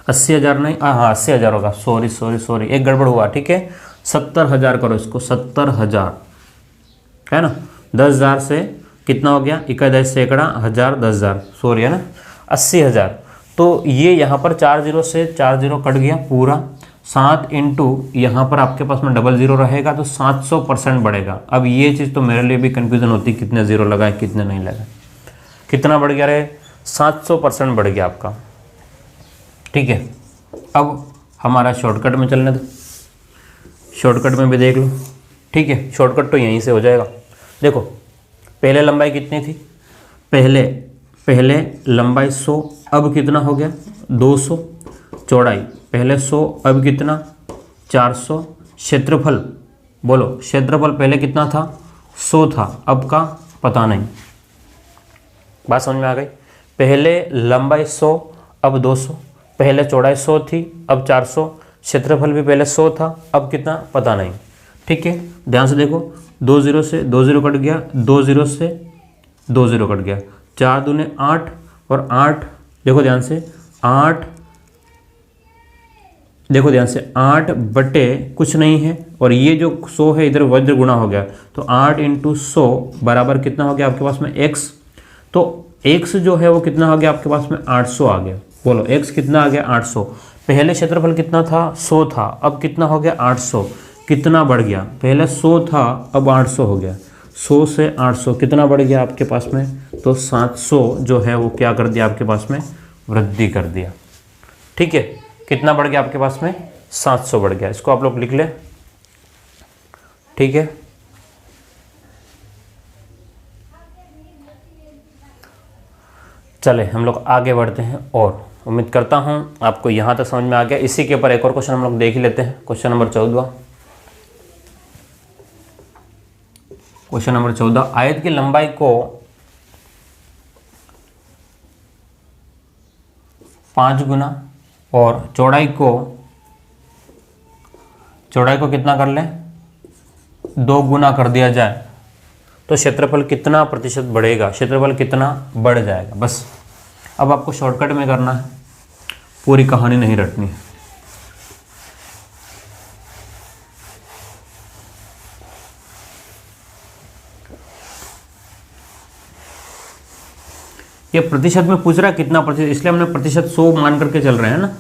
80,000 नहीं, हाँ 80,000 होगा। सॉरी, एक गड़बड़ हुआ। ठीक है, 70,000 करो इसको, 70,000 है ना। 10,000 से कितना हो गया? 21 सैकड़ा, 1000, 10,000, सॉरी है ना, 80,000। तो ये यहाँ पर 4 0 से 4 0 कट गया पूरा। 7 × यहाँ पर आपके पास में डबल 0 रहेगा, तो 700% बढ़ेगा। अब ये चीज़ तो मेरे लिए भी कन्फ्यूज़न होती, कितने ज़ीरो लगाए कितने नहीं लगाए। कितना बढ़ गया रे? 700% बढ़ गया आपका। ठीक है, अब हमारा शॉर्टकट में चलने दो, शॉर्टकट में भी देख लो। ठीक है, शॉर्टकट तो यहीं से हो जाएगा। देखो पहले लंबाई कितनी थी? पहले लंबाई 100, अब कितना हो गया? 200। चौड़ाई पहले 100, अब कितना? 400। क्षेत्रफल बोलो, क्षेत्रफल पहले कितना था? 100 था, अब का पता नहीं। बात समझ में आ गई? पहले लंबाई 100, अब 200। पहले चौड़ाई 100 थी, अब 400। क्षेत्रफल भी पहले 100 था, अब कितना पता नहीं। ठीक है, ध्यान से देखो, 2 0 से 2 0 कट गया, 2 0 से 2 0 कट गया। 4 दूने 8 और 8, देखो ध्यान से, 8, देखो ध्यान से, 8 बटे कुछ नहीं है, और ये जो 100 है इधर वज्र गुणा हो गया, तो 8 × 100 बराबर कितना हो गया आपके पास में? x। तो x जो है वो कितना आ गया आपके पास में? 800 आ गया। बोलो x कितना आ गया? 800। पहले क्षेत्रफल कितना था? 100 था, अब कितना हो गया? 800। कितना बढ़ गया? पहले 100 था, अब 800 हो गया। 100 से 800 कितना बढ़ गया आपके पास में, तो 700 जो है वो क्या कर दिया आपके पास में, वृद्धि कर दिया। ठीक है, कितना बढ़ गया आपके पास में, 700 बढ़ गया। इसको आप लोग लिख लें। ठीक है, चले हम लोग आगे बढ़ते हैं और उम्मीद करता हूं आपको यहां तक समझ में आ गया। इसी के ऊपर एक और क्वेश्चन हम लोग देख ही लेते हैं। क्वेश्चन नंबर 14, क्वेश्चन नंबर 14, आयत की लंबाई को 5 गुना और चौड़ाई को कितना कर लें, 2 गुना कर दिया जाए तो क्षेत्रफल कितना प्रतिशत बढ़ेगा, क्षेत्रफल कितना बढ़ जाएगा। बस अब आपको शॉर्टकट में करना है, पूरी कहानी नहीं रटनी है। ये प्रतिशत में पूछ रहा है कितना प्रतिशत, इसलिए हमने प्रतिशत 100 मान करके चल रहे हैं ना।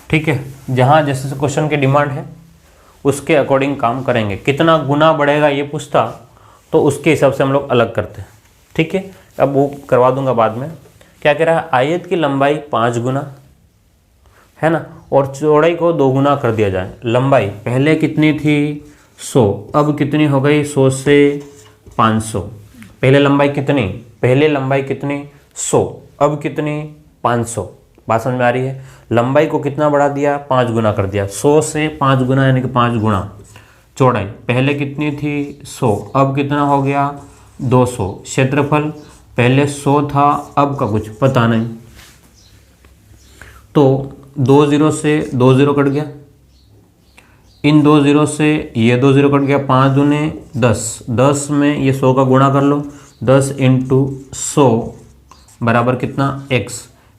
ठीक है, जहां जैसे क्वेश्चन की डिमांड है उसके अकॉर्डिंग काम करेंगे। कितना गुना बढ़ेगा ये पूछता तो उसके हिसाब से हम लोग अलग करते हैं। ठीक है, अब वो करवा दूंगा बाद में। क्या कह रहा है, आयत की लंबाई 5 गुना है ना, और चौड़ाई को 2 गुना कर दिया जाए। लंबाई पहले कितनी थी, 100, अब कितनी हो गई, 100 से 500। पहले लंबाई कितनी, 100, अब कितनी, 500। बात समझ में आ रही है। लंबाई को कितना बढ़ा दिया, 5 गुना कर दिया, 100 से 5 गुना यानी कि 5 गुना। चौड़ाई पहले कितनी थी, 100, अब कितना हो गया, 200। क्षेत्रफल पहले 100 था, अब का कुछ पता नहीं, तो 2 0 से 2 0 कट गया, इन 2 0 से ये 2 0 कट गया, 5 दूने 10, 10 में ये 100 का गुणा कर लो, 10 इंटू 100 बराबर कितना, x,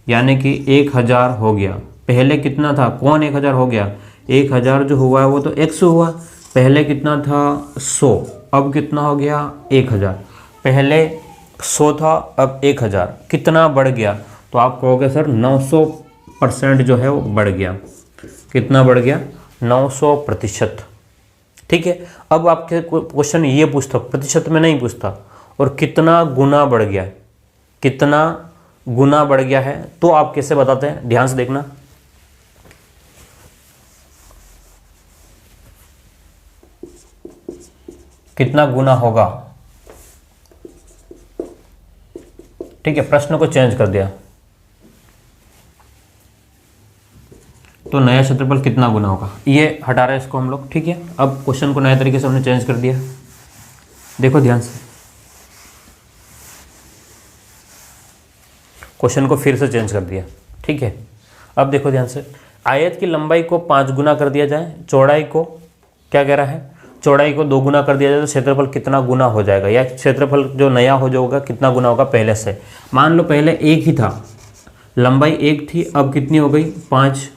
यानी कि 1000 हो गया। पहले कितना था, कौन 1000 हो गया, 1000 जो हुआ है वो तो x हुआ। पहले कितना था, 100, अब कितना हो गया, 1000। पहले 100 था, अब 1000, कितना बढ़ गया, तो आप कहोगे सर 900% जो है वो बढ़ गया। कितना बढ़ गया, 900%। ठीक है, अब आपके क्वेश्चन ये पूछता, प्रतिशत में नहीं पूछता, और कितना गुना बढ़ गया, कितना गुना बढ़ गया है, तो आप कैसे बताते हैं, ध्यान से देखना। कितना गुना होगा, ठीक है, प्रश्न को चेंज कर दिया, तो नया क्षेत्रफल कितना गुना होगा, ये हटा रहे हैं इसको हम लोग। ठीक है, अब क्वेश्चन को नए तरीके से हमने चेंज कर दिया। देखो ध्यान से, क्वेश्चन को फिर से चेंज कर दिया। ठीक है, अब देखो ध्यान से, आयत की लंबाई को 5 गुना कर दिया जाए, चौड़ाई को क्या कह रहा है, चौड़ाई को 2 गुना कर दिया जाए तो क्षेत्रफल कितना गुना हो जाएगा, या क्षेत्रफल जो नया हो जाएगा कितना गुना होगा पहले से। मान लो पहले 1 ही था, लंबाई 1 थी, अब कितनी हो गई, 5।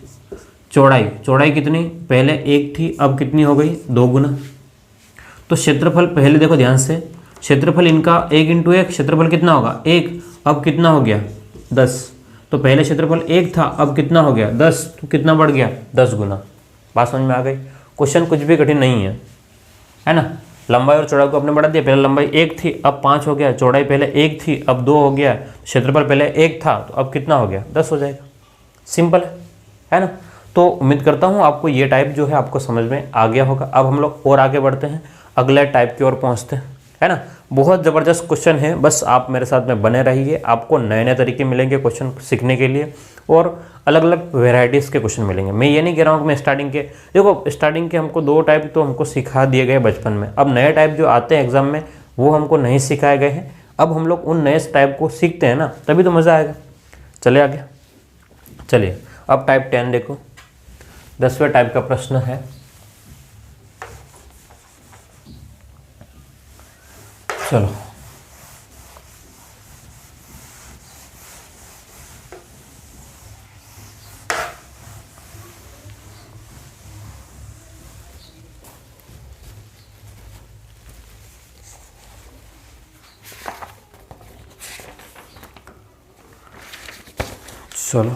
चौड़ाई कितनी, पहले 1 थी, अब कितनी हो गई, 2 गुना। तो क्षेत्रफल पहले देखो ध्यान से, क्षेत्रफल इनका 1 इंटू 1, क्षेत्रफल कितना होगा, 1, अब कितना हो गया, 10। तो पहले क्षेत्रफल 1 था, अब कितना हो गया, 10, तो कितना बढ़ गया, 10 गुना। बात समझ में आ गई। क्वेश्चन कुछ भी कठिन नहीं है ना। लंबाई और चौड़ाई को आपने बढ़ा दिया, पहले लंबाई 1 थी, अब 5 हो गया, चौड़ाई पहले 1 थी, अब 2 हो गया, क्षेत्रफल पहले 1 था, तो अब कितना हो गया, 10 हो जाएगा। सिंपल है ना। तो उम्मीद करता हूँ आपको ये टाइप जो है आपको समझ में आ गया होगा। अब हम लोग और आगे बढ़ते हैं, अगले टाइप की ओर पहुँचते हैं, है ना। बहुत ज़बरदस्त क्वेश्चन है, बस आप मेरे साथ में बने रहिए, आपको नए नए तरीके मिलेंगे क्वेश्चन सीखने के लिए, और अलग अलग वेराइटीज़ के क्वेश्चन मिलेंगे। मैं ये नहीं कह रहा हूँ कि मैं स्टार्टिंग के, देखो स्टार्टिंग के हमको 2 टाइप तो हमको सिखा दिए गए बचपन में, अब नए टाइप जो आते हैं एग्जाम में वो हमको नहीं सिखाए गए हैं। अब हम लोग उन नए टाइप को सीखते हैं ना, तभी तो मज़ा आएगा। चले आगे, चलिए अब टाइप 10 देखो, 10वें टाइप का प्रश्न है। चलो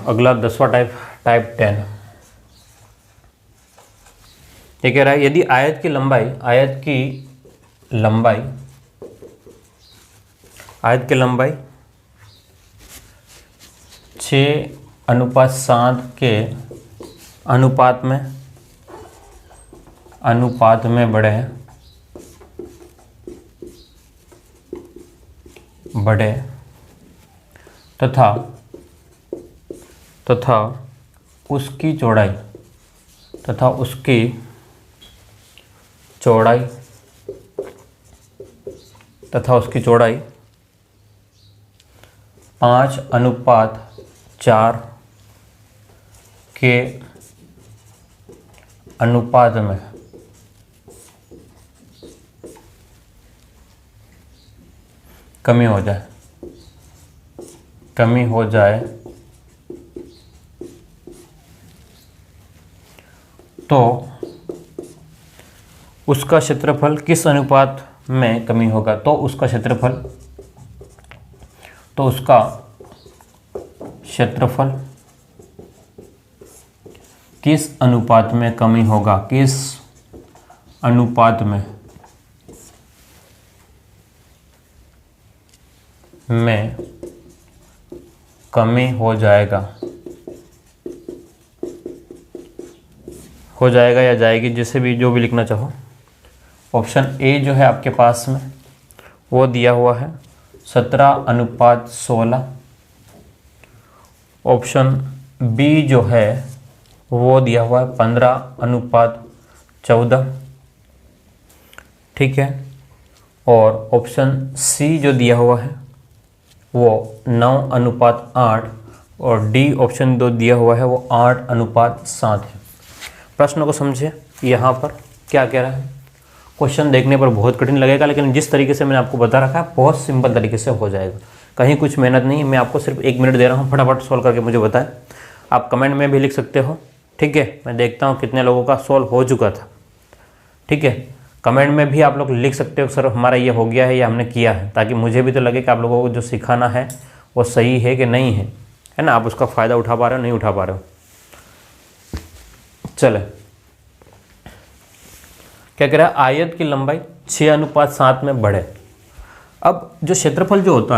अगला 10वां टाइप, टाइप 10। ये कह रहा है, यदि आयत की लंबाई आयत की लंबाई 6:7 के अनुपात में बढ़े तथा उसकी चौड़ाई 5:4 के अनुपात में कमी हो जाए तो उसका क्षेत्रफल किस अनुपात में कमी होगा, तो उसका क्षेत्रफल किस अनुपात में कमी होगा, किस अनुपात में कमी हो जाएगा या जाएगी, जैसे भी जो भी लिखना चाहो। ऑप्शन ए जो है आपके पास में वो दिया हुआ है 17:16। ऑप्शन बी जो है वो दिया हुआ है 15:14। ठीक है, और ऑप्शन सी जो दिया हुआ है वो 9:8 और डी ऑप्शन 2 दिया हुआ है वो 8:7 है। प्रश्न को समझिए, यहाँ पर क्या कह रहा है। क्वेश्चन देखने पर बहुत कठिन लगेगा, लेकिन जिस तरीके से मैंने आपको बता रखा है बहुत सिंपल तरीके से हो जाएगा, कहीं कुछ मेहनत नहीं है। मैं आपको सिर्फ 1 मिनट दे रहा हूँ, फटाफट सॉल्व करके मुझे बताएं। आप कमेंट में भी लिख सकते हो, ठीक है। मैं देखता हूँ कितने लोगों का सॉल्व हो चुका था, ठीक है। कमेंट में भी आप लोग लिख सकते हो सर हमारा ये हो गया है या हमने किया है, ताकि मुझे भी तो लगे कि आप लोगों को जो सिखाना है वो सही है कि नहीं है ना, आप उसका फ़ायदा उठा पा रहे हो नहीं उठा पा रहे हो। चले, क्या कह रहा है, आयत की लंबाई 6:7 में बढ़े। अब जो क्षेत्रफल जो होता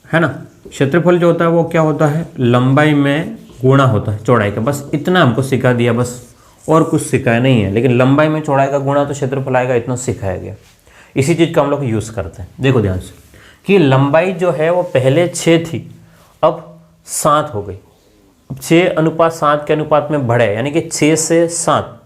है ना, क्षेत्रफल जो होता है वो क्या होता है, लंबाई में गुणा होता है चौड़ाई का। बस इतना हमको सिखा दिया, बस और कुछ सिखाया नहीं है, लेकिन लंबाई में चौड़ाई का गुणा तो क्षेत्रफल आएगा, इतना सिखाया गया। इसी चीज़ का हम लोग यूज़ करते हैं। देखो ध्यान से कि लंबाई जो है वो पहले 6 थी, अब 7 हो गई। अब 6:7 के अनुपात में बढ़े, यानी कि 6 से 7,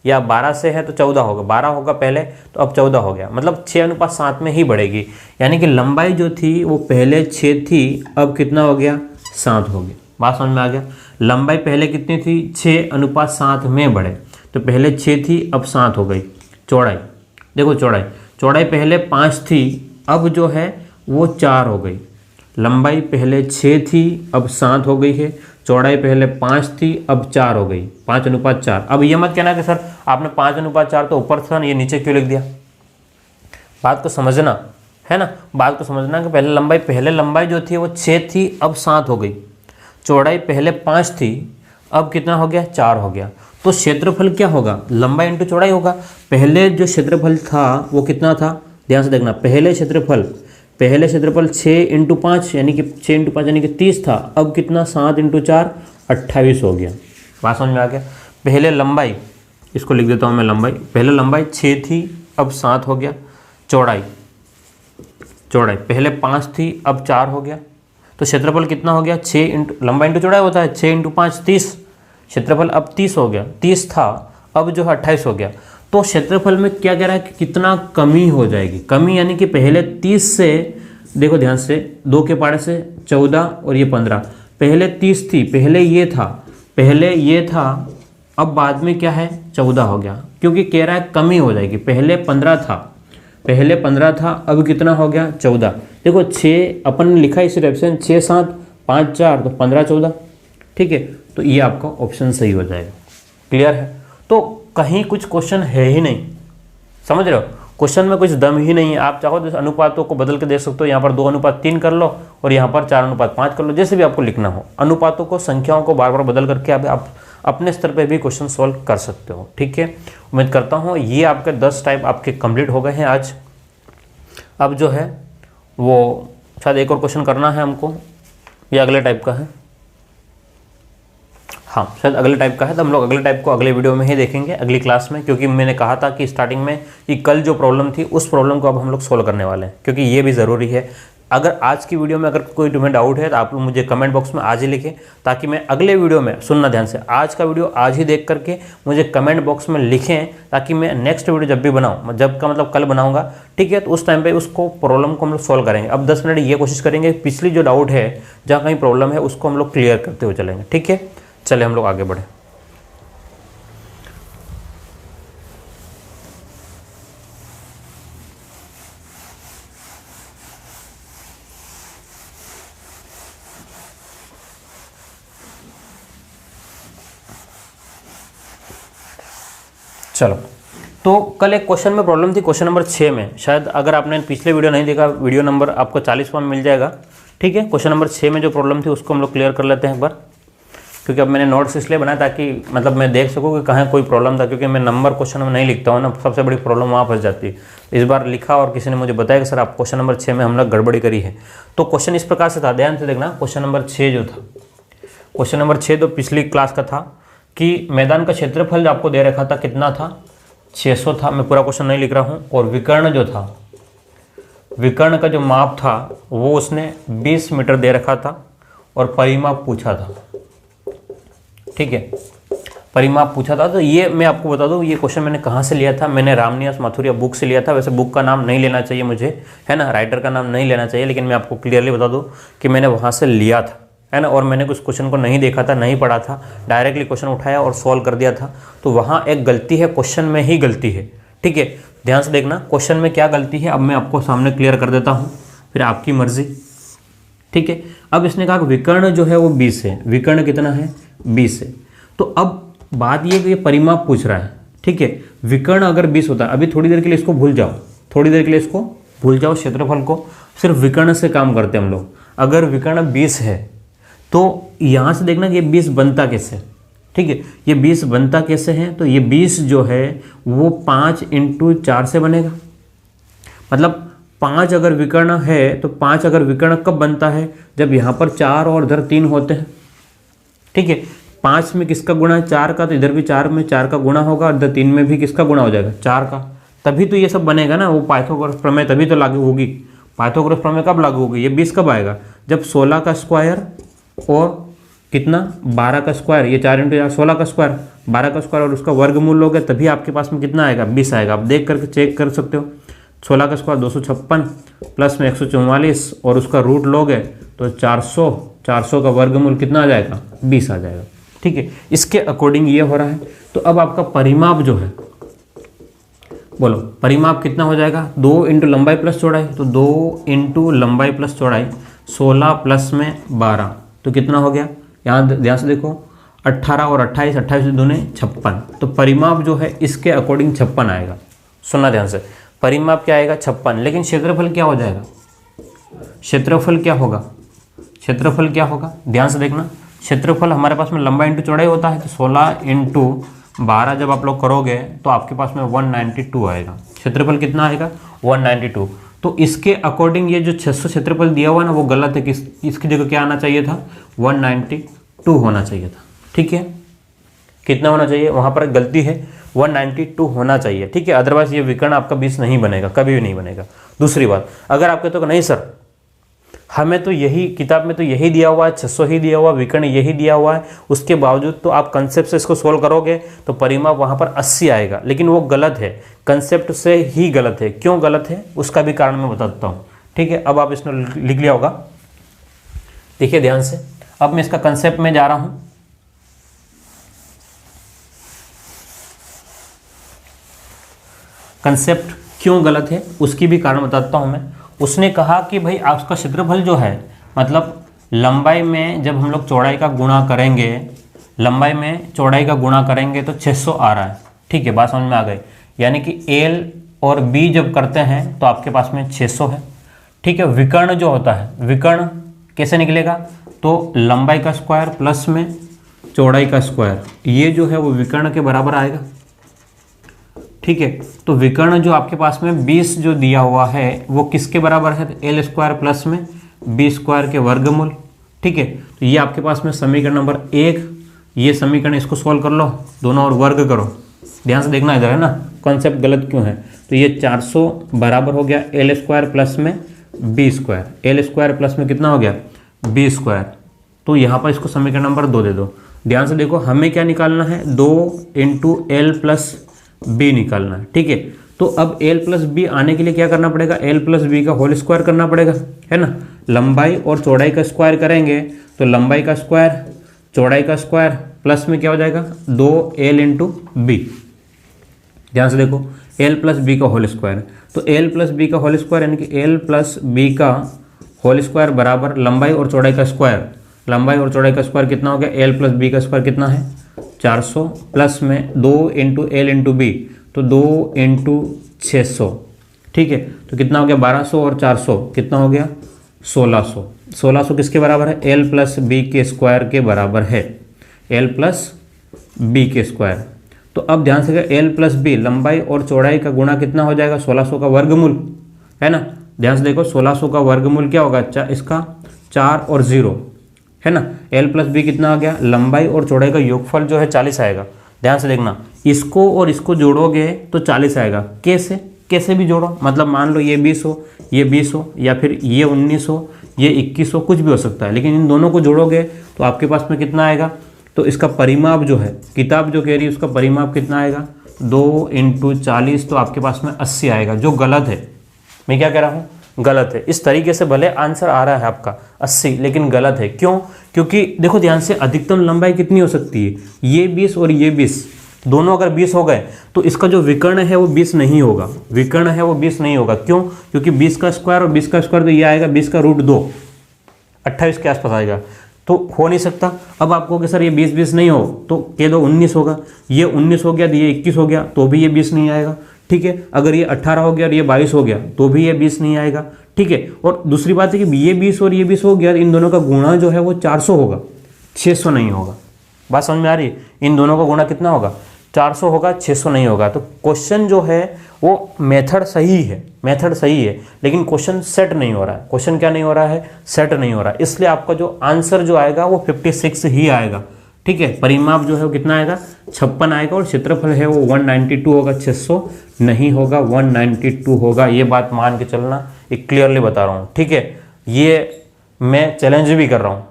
या 12 से है तो 14 होगा, 12 होगा पहले तो अब 14 हो गया, मतलब 6:7 में ही बढ़ेगी। यानी कि लंबाई जो थी वो पहले 6 थी, अब कितना हो गया, 7 हो गया। बात समझ में आ गया। लंबाई पहले कितनी थी, 6:7 में बढ़े, तो पहले 6 थी अब 7 हो गई। चौड़ाई देखो, चौड़ाई पहले 5 थी, अब जो है वो 4 हो गई। लंबाई पहले 6 थी अब 7 हो गई है, चौड़ाई पहले 5 थी अब 4 हो गई, 5:4। अब ये मत कहना कि सर आपने 5:4 तो ऊपर था, ये नीचे क्यों लिख दिया। बात को समझना है ना, बात को समझना कि पहले लंबाई जो थी वो 6 थी अब 7 हो गई। चौड़ाई पहले 5 थी, अब कितना हो गया, 4 हो गया। तो क्षेत्रफल क्या होगा, लंबाई इंटू चौड़ाई होगा। पहले जो क्षेत्रफल था वो कितना था, ध्यान से देखना, पहले क्षेत्रफल 6:5 यानी कि 6:5 यानी कि 30 था, अब कितना, 7 × 4 28 हो गया। बात समझ में आ गया। पहले लंबाई, इसको लिख देता हूँ मैं, लंबाई पहले लंबाई 6 थी अब 7 हो गया। चौड़ाई पहले 5 थी अब 4 हो गया। तो क्षेत्रफल कितना हो गया, लंबाई इंटू चौड़ाई होता है, 6 × 5 30, क्षेत्रफल अब 30 हो गया। 30 था अब जो है 28 हो गया। तो क्षेत्रफल में क्या कह रहा है कि कितना कमी हो जाएगी, कमी यानी कि पहले 30 से, देखो ध्यान से, 2 के पाड़े से 14 और ये 15, पहले 30 थी, पहले ये था, अब बाद में क्या है, 14 हो गया, क्योंकि कह रहा है कमी हो जाएगी। पहले 15 था, अब कितना हो गया, 14। देखो 6 अपन ने लिखा इस ऑप्शन 6 7 5 4 तो 15 14, ठीक है। तो ये आपका ऑप्शन सही हो जाएगा। क्लियर है। तो कहीं कुछ क्वेश्चन है ही नहीं, समझ रहे हो, क्वेश्चन में कुछ दम ही नहीं है। आप चाहो तो अनुपातों को बदल के देख सकते हो, यहाँ पर 2:3 कर लो और यहाँ पर 4:5 कर लो, जैसे भी आपको लिखना हो। अनुपातों को, संख्याओं को बार बार बदल करके आप अपने स्तर पे भी क्वेश्चन सॉल्व कर सकते हो, ठीक है। उम्मीद करता हूँ ये आपके 10 टाइप आपके कंप्लीट हो गए हैं आज। अब जो है वो शायद एक और क्वेश्चन करना है हमको, या अगले टाइप का है? हाँ, शायद अगले टाइप का है, तो हम लोग अगले टाइप को अगले वीडियो में ही देखेंगे, अगली क्लास में, क्योंकि मैंने कहा था कि स्टार्टिंग में कि कल जो प्रॉब्लम थी उस प्रॉब्लम को अब हम लोग सोल्व करने वाले हैं, क्योंकि ये भी ज़रूरी है। अगर आज की वीडियो में अगर कोई तुम्हें डाउट है तो आप लोग मुझे कमेंट बॉक्स में आज ही लिखें, ताकि मैं अगले वीडियो में, सुनना ध्यान से, आज का वीडियो आज ही देख करके मुझे कमेंट बॉक्स में लिखें, ताकि मैं नेक्स्ट वीडियो जब भी बनाऊँ, जब का मतलब कल बनाऊंगा, ठीक है, तो उस टाइम पे उसको प्रॉब्लम को हम लोग सॉल्व करेंगे। अब 10 मिनट ये कोशिश करेंगे पिछली जो डाउट है, जहाँ कहीं प्रॉब्लम है, उसको हम लोग क्लियर करते हुए चलेंगे, ठीक है। चले हम लोग आगे बढ़े। चलो, तो कल एक क्वेश्चन में प्रॉब्लम थी, क्वेश्चन नंबर 6 में, शायद अगर आपने पिछले वीडियो नहीं देखा, वीडियो नंबर आपको 40वां मिल जाएगा, ठीक है। क्वेश्चन नंबर 6 में जो प्रॉब्लम थी उसको हम लोग क्लियर कर लेते हैं एक बार, क्योंकि अब मैंने नोट्स इसलिए बनाया ताकि मतलब मैं देख सकूँ कि कहाँ कोई प्रॉब्लम था, क्योंकि मैं नंबर क्वेश्चन में नहीं लिखता हूँ ना, सबसे बड़ी प्रॉब्लम वहाँ फंस जाती है। इस बार लिखा और किसी ने मुझे बताया कि सर आप क्वेश्चन नंबर 6 में हम लोग गड़बड़ी करी है। तो क्वेश्चन इस प्रकार से था, ध्यान से देखना। क्वेश्चन नंबर 6 जो था, क्वेश्चन नंबर 6 तो पिछली क्लास का था कि मैदान का क्षेत्रफल जो आपको दे रखा था कितना था, 600 था। मैं पूरा क्वेश्चन नहीं लिख रहा हूँ। और विकर्ण जो था, विकर्ण का जो माप था वो उसने 20 मीटर दे रखा था और परिमाप पूछा था, ठीक है, परिमाप पूछा था। तो ये मैं आपको बता दूं, ये क्वेश्चन मैंने कहाँ से लिया था, मैंने रामनिवास माथुरिया बुक से लिया था। वैसे बुक का नाम नहीं लेना चाहिए मुझे, है ना, राइटर का नाम नहीं लेना चाहिए, लेकिन मैं आपको क्लियरली बता दूं कि मैंने वहाँ से लिया था, है ना। और मैंने कुछ क्वेश्चन को नहीं देखा था, नहीं पढ़ा था, डायरेक्टली क्वेश्चन उठाया और सॉल्व कर दिया था। तो वहाँ एक गलती है, क्वेश्चन में ही गलती है, ठीक है। ध्यान से देखना क्वेश्चन में क्या गलती है, अब मैं आपको सामने क्लियर कर देता हूँ, फिर आपकी मर्जी, ठीक है। अब इसने कहा कि विकर्ण जो है वो 20 है, विकर्ण कितना है, 20 है। तो अब बात ये कि ये परिमाप पूछ रहा है, ठीक है। विकर्ण अगर 20 होता है, अभी थोड़ी देर के लिए इसको भूल जाओ, थोड़ी देर के लिए इसको भूल जाओ, क्षेत्रफल को सिर्फ विकर्ण से काम करते हैं हम लोग। अगर विकर्ण 20 है तो यहाँ से देखना कि ये 20 बनता कैसे, ठीक है। ये 20 बनता कैसे है, तो ये 20 जो है वो 5 × 4 से बनेगा। मतलब 5 अगर विकर्ण है तो 5 अगर विकर्ण कब बनता है, जब यहाँ पर 4 और इधर 3 होते हैं, ठीक है। 5 में किसका गुणा है, 4 का, तो इधर भी 4 में 4 का गुणा होगा, और इधर 3 में भी किसका गुणा हो जाएगा, 4 का। तभी तो ये सब बनेगा ना, वो पाइथागोरस प्रमेय तभी तो लागू होगी। पाइथागोरस प्रमेय कब लागू होगी, ये 20 कब आएगा, जब 16 का स्क्वायर और कितना 12 का स्क्वायर, ये 4 × 4 16 का स्क्वायर, 12 का स्क्वायर और उसका वर्गमूल लोगे तभी आपके पास में कितना आएगा, 20 आएगा। आप देख करके चेक कर सकते हो। 16 का स्क्वायर 256 प्लस में 144 और उसका रूट लोगे तो 400, 400 का वर्गमूल कितना आ जाएगा, 20 आ जाएगा, ठीक है। इसके अकॉर्डिंग ये हो रहा है। तो अब आपका परिमाप जो है, बोलो परिमाप कितना हो जाएगा, 2 × लंबाई प्लस चौड़ाई, तो 2 × लंबाई प्लस चौड़ाई 16 प्लस में 12, तो कितना हो गया, यहाँ ध्यान से देखो 18 और 28, 28 दूने 56। तो परिमाप जो है इसके अकॉर्डिंग 56 आएगा। सुनना ध्यान से, परिमाप क्या आएगा, 56। लेकिन क्षेत्रफल क्या हो जाएगा, क्षेत्रफल क्या होगा, क्षेत्रफल क्या होगा, ध्यान से देखना। क्षेत्रफल हमारे पास में लंबाई × चौड़ाई होता है, तो 16 × 12 जब आप लोग करोगे तो आपके पास में 192 आएगा। क्षेत्रफल कितना आएगा, 192। तो इसके अकॉर्डिंग ये जो 600 क्षेत्रफल दिया हुआ ना वो गलत है, इसकी जगह क्या आना चाहिए था, 192 होना चाहिए था, ठीक है। कितना होना चाहिए, वहाँ पर गलती है, 192 होना चाहिए, ठीक है। अदरवाइज ये विकर्ण आपका 20 नहीं बनेगा, कभी भी नहीं बनेगा। दूसरी बात, अगर आप कहते हो नहीं सर हमें तो यही किताब में तो यही दिया हुआ है, 600 ही दिया हुआ, विकर्ण यही दिया हुआ है, उसके बावजूद तो आप कंसेप्ट से इसको सोल्व करोगे तो परिमाप वहाँ पर 80 आएगा, लेकिन वो गलत है, कंसेप्ट से ही गलत है। क्यों गलत है उसका भी कारण मैं बता देता हूँ, ठीक है। अब आप इसने लिख लिया होगा, देखिए ध्यान से। अब मैं इसका कंसेप्ट में जा रहा हूँ। कंसेप्ट क्यों गलत है उसकी भी कारण बताता हूँ मैं। उसने कहा कि भाई आपका क्षेत्रफल जो है, मतलब लंबाई में जब हम लोग चौड़ाई का गुणा करेंगे, लंबाई में चौड़ाई का गुणा करेंगे तो 600 आ रहा है, ठीक है, बात समझ में आ गई। यानी कि L और B जब करते हैं तो आपके पास में 600 है, ठीक है। विकर्ण जो होता है, विकर्ण कैसे निकलेगा, तो लंबाई का स्क्वायर प्लस में चौड़ाई का स्क्वायर, ये जो है वो विकर्ण के बराबर आएगा, ठीक है। तो विकर्ण जो आपके पास में 20 जो दिया हुआ है वो किसके बराबर है, L² प्लस में बी स्क्वायर के वर्गमूल। ठीक है, तो ये आपके पास में समीकरण नंबर 1, ये समीकरण इसको सॉल्व कर लो, दोनों और वर्ग करो। ध्यान से देखना इधर, है ना, कॉन्सेप्ट गलत क्यों है। तो ये 400 बराबर हो गया एल स्क्वायर प्लस में B square, L square plus में कितना हो गया बी स्क्वायर। तो यहाँ पर इसको समीकरण नंबर 2 दे दो। ध्यान से देखो, हमें क्या निकालना है, 2 इंटू एल प्लस बी निकालना है। ठीक है, तो अब एल प्लस बी आने के लिए क्या करना पड़ेगा, एल प्लस बी का होल स्क्वायर करना पड़ेगा, है ना। लंबाई और चौड़ाई का स्क्वायर करेंगे तो लंबाई का स्क्वायर चौड़ाई का स्क्वायर प्लस में क्या हो जाएगा 2l इंटू बी। ध्यान से देखो, एल प्लस बी का होल स्क्वायर, तो एल प्लस बी का होल स्क्वायर यानी कि एल प्लस बी का होल स्क्वायर बराबर लंबाई और चौड़ाई का स्क्वायर। लंबाई और चौड़ाई का स्क्वायर कितना हो गया, एल प्लस बी का स्क्वायर कितना है 400 प्लस में 2 इंटू एल इंटू बी, तो 2 इंटू 600। ठीक है, तो कितना हो गया 1200 और 400 कितना हो गया 1600। 1600 किसके बराबर है, एल प्लस बी के स्क्वायर के बराबर है, एल प्लस बी के स्क्वायर। तो अब ध्यान से एल प्लस बी लंबाई और चौड़ाई का गुणा कितना हो जाएगा 1600 का वर्गमूल, है ना। ध्यान से देखो 1600 का वर्गमूल क्या होगा, इसका 4 और 0, है ना। एल प्लस बी कितना आ गया, लंबाई और चौड़ाई का योगफल जो है 40 आएगा। ध्यान से देखना, इसको और इसको जोड़ोगे तो 40 आएगा। कैसे, कैसे भी जोड़ो, मतलब मान लो ये 20 हो, ये 20 हो, या फिर ये 19 हो, ये 21 हो, कुछ भी हो सकता है, लेकिन इन दोनों को जोड़ोगे तो आपके पास में कितना आएगा। तो इसका परिमाप जो है, किताब जो कह रही है उसका परिमाप कितना आएगा 2 इंटू 40, तो आपके पास में 80 आएगा, जो गलत है। मैं क्या कह रहा हूँ, गलत है। इस तरीके से भले आंसर आ रहा है आपका 80, लेकिन गलत है। क्यों, क्योंकि देखो ध्यान से, अधिकतम लंबाई कितनी हो सकती है, ये 20 और ये 20, दोनों अगर 20 हो गए तो इसका जो विकर्ण है वो 20 नहीं होगा, विकर्ण है वो 20 नहीं होगा। क्यों, क्योंकि 20 का स्क्वायर और 20 का स्क्वायर तो ये आएगा 20 का रूट 2, 28 के आसपास आएगा, तो हो नहीं सकता। अब आपको कि सर ये 20 नहीं हो, तो कह दो 19 होगा, ये 19 हो गया, ये 21 हो गया, तो भी ये 20 नहीं आएगा। ठीक है, अगर ये 18 हो गया और ये 22 हो गया तो भी ये 20 नहीं आएगा। ठीक है, और दूसरी बात है कि ये 20 और ये 20 हो गया, इन दोनों का गुणा जो है वो 400 होगा, 600 नहीं होगा। बात समझ में आ रही है, इन दोनों का गुणा कितना होगा 400 होगा, 600 नहीं होगा। तो क्वेश्चन जो है वो मेथड सही है, मेथड सही है, लेकिन क्वेश्चन सेट नहीं हो रहा है। क्वेश्चन क्या नहीं हो रहा है, सेट नहीं हो रहा है, इसलिए आपका जो आंसर जो आएगा वो 56 ही आएगा। ठीक है, परिमाप जो है वो कितना आएगा 56 आएगा, और क्षेत्रफल है वो 192 होगा, 600 नहीं होगा, 192 होगा। ये बात मान के चलना, ये क्लियरली बता रहा हूँ। ठीक है, ये मैं चैलेंज भी कर रहा हूँ,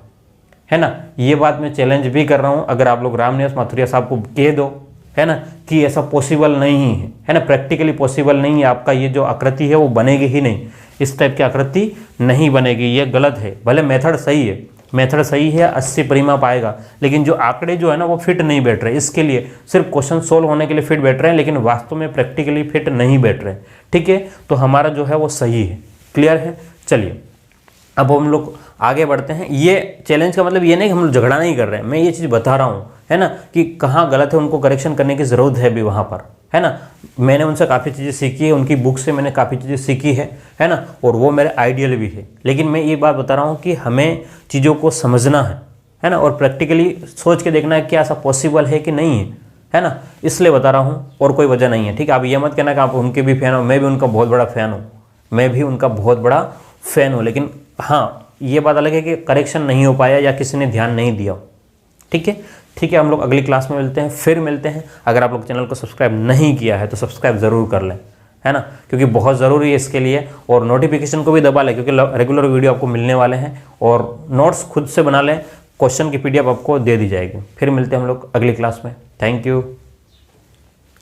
है ना, ये बात मैं चैलेंज भी कर रहा हूँ। अगर आप लोग रामनिवास माथुरिया साहब को कह दो, है ना, कि ऐसा पॉसिबल नहीं है ना, प्रैक्टिकली पॉसिबल नहीं है, आपका ये जो आकृति है वो बनेगी ही नहीं, इस टाइप की आकृति नहीं बनेगी, ये गलत है। भले मेथड सही है, मेथड सही है, 80 परिमाप आएगा, लेकिन जो आंकड़े जो है ना वो फिट नहीं बैठ रहे। इसके लिए सिर्फ क्वेश्चन सोल्व होने के लिए फिट बैठ रहे हैं, लेकिन वास्तव में प्रैक्टिकली फिट नहीं बैठ रहे। ठीक है, तो हमारा जो है वो सही है। क्लियर है, चलिए अब हम लोग आगे बढ़ते हैं। ये चैलेंज का मतलब ये नहीं कि हम लोग झगड़ा नहीं कर रहे हैं, मैं ये चीज़ बता रहा हूँ, है ना, कि कहाँ गलत है उनको करेक्शन करने की ज़रूरत है भी वहाँ पर, है ना। मैंने उनसे काफ़ी चीज़ें सीखी है, उनकी बुक से मैंने काफ़ी चीज़ें सीखी है ना, और वो मेरे आइडियल भी है। लेकिन मैं ये बात बता रहा हूँ कि हमें चीज़ों को समझना है ना, और प्रैक्टिकली सोच के देखना है कि ऐसा पॉसिबल है कि नहीं है ना, इसलिए बता रहा हूँ, और कोई वजह नहीं है। ठीक है, आप ये मत कहना कि आप उनके भी फ़ैन हो, मैं भी उनका बहुत बड़ा फ़ैन हूँ, मैं भी उनका बहुत बड़ा फ़ैन हूँ, लेकिन हाँ ये बात अलग है कि करेक्शन नहीं हो पाया या किसी ने ध्यान नहीं दिया। ठीक है, ठीक है, हम लोग अगली क्लास में मिलते हैं, फिर मिलते हैं। अगर आप लोग चैनल को सब्सक्राइब नहीं किया है तो सब्सक्राइब ज़रूर कर लें, है ना, क्योंकि बहुत ज़रूरी है इसके लिए, और नोटिफिकेशन को भी दबा लें, क्योंकि रेगुलर वीडियो आपको मिलने वाले हैं, और नोट्स खुद से बना लें, क्वेश्चन की PDF आपको दे दी जाएगी। फिर मिलते हैं हम लोग अगली क्लास में। Thank you.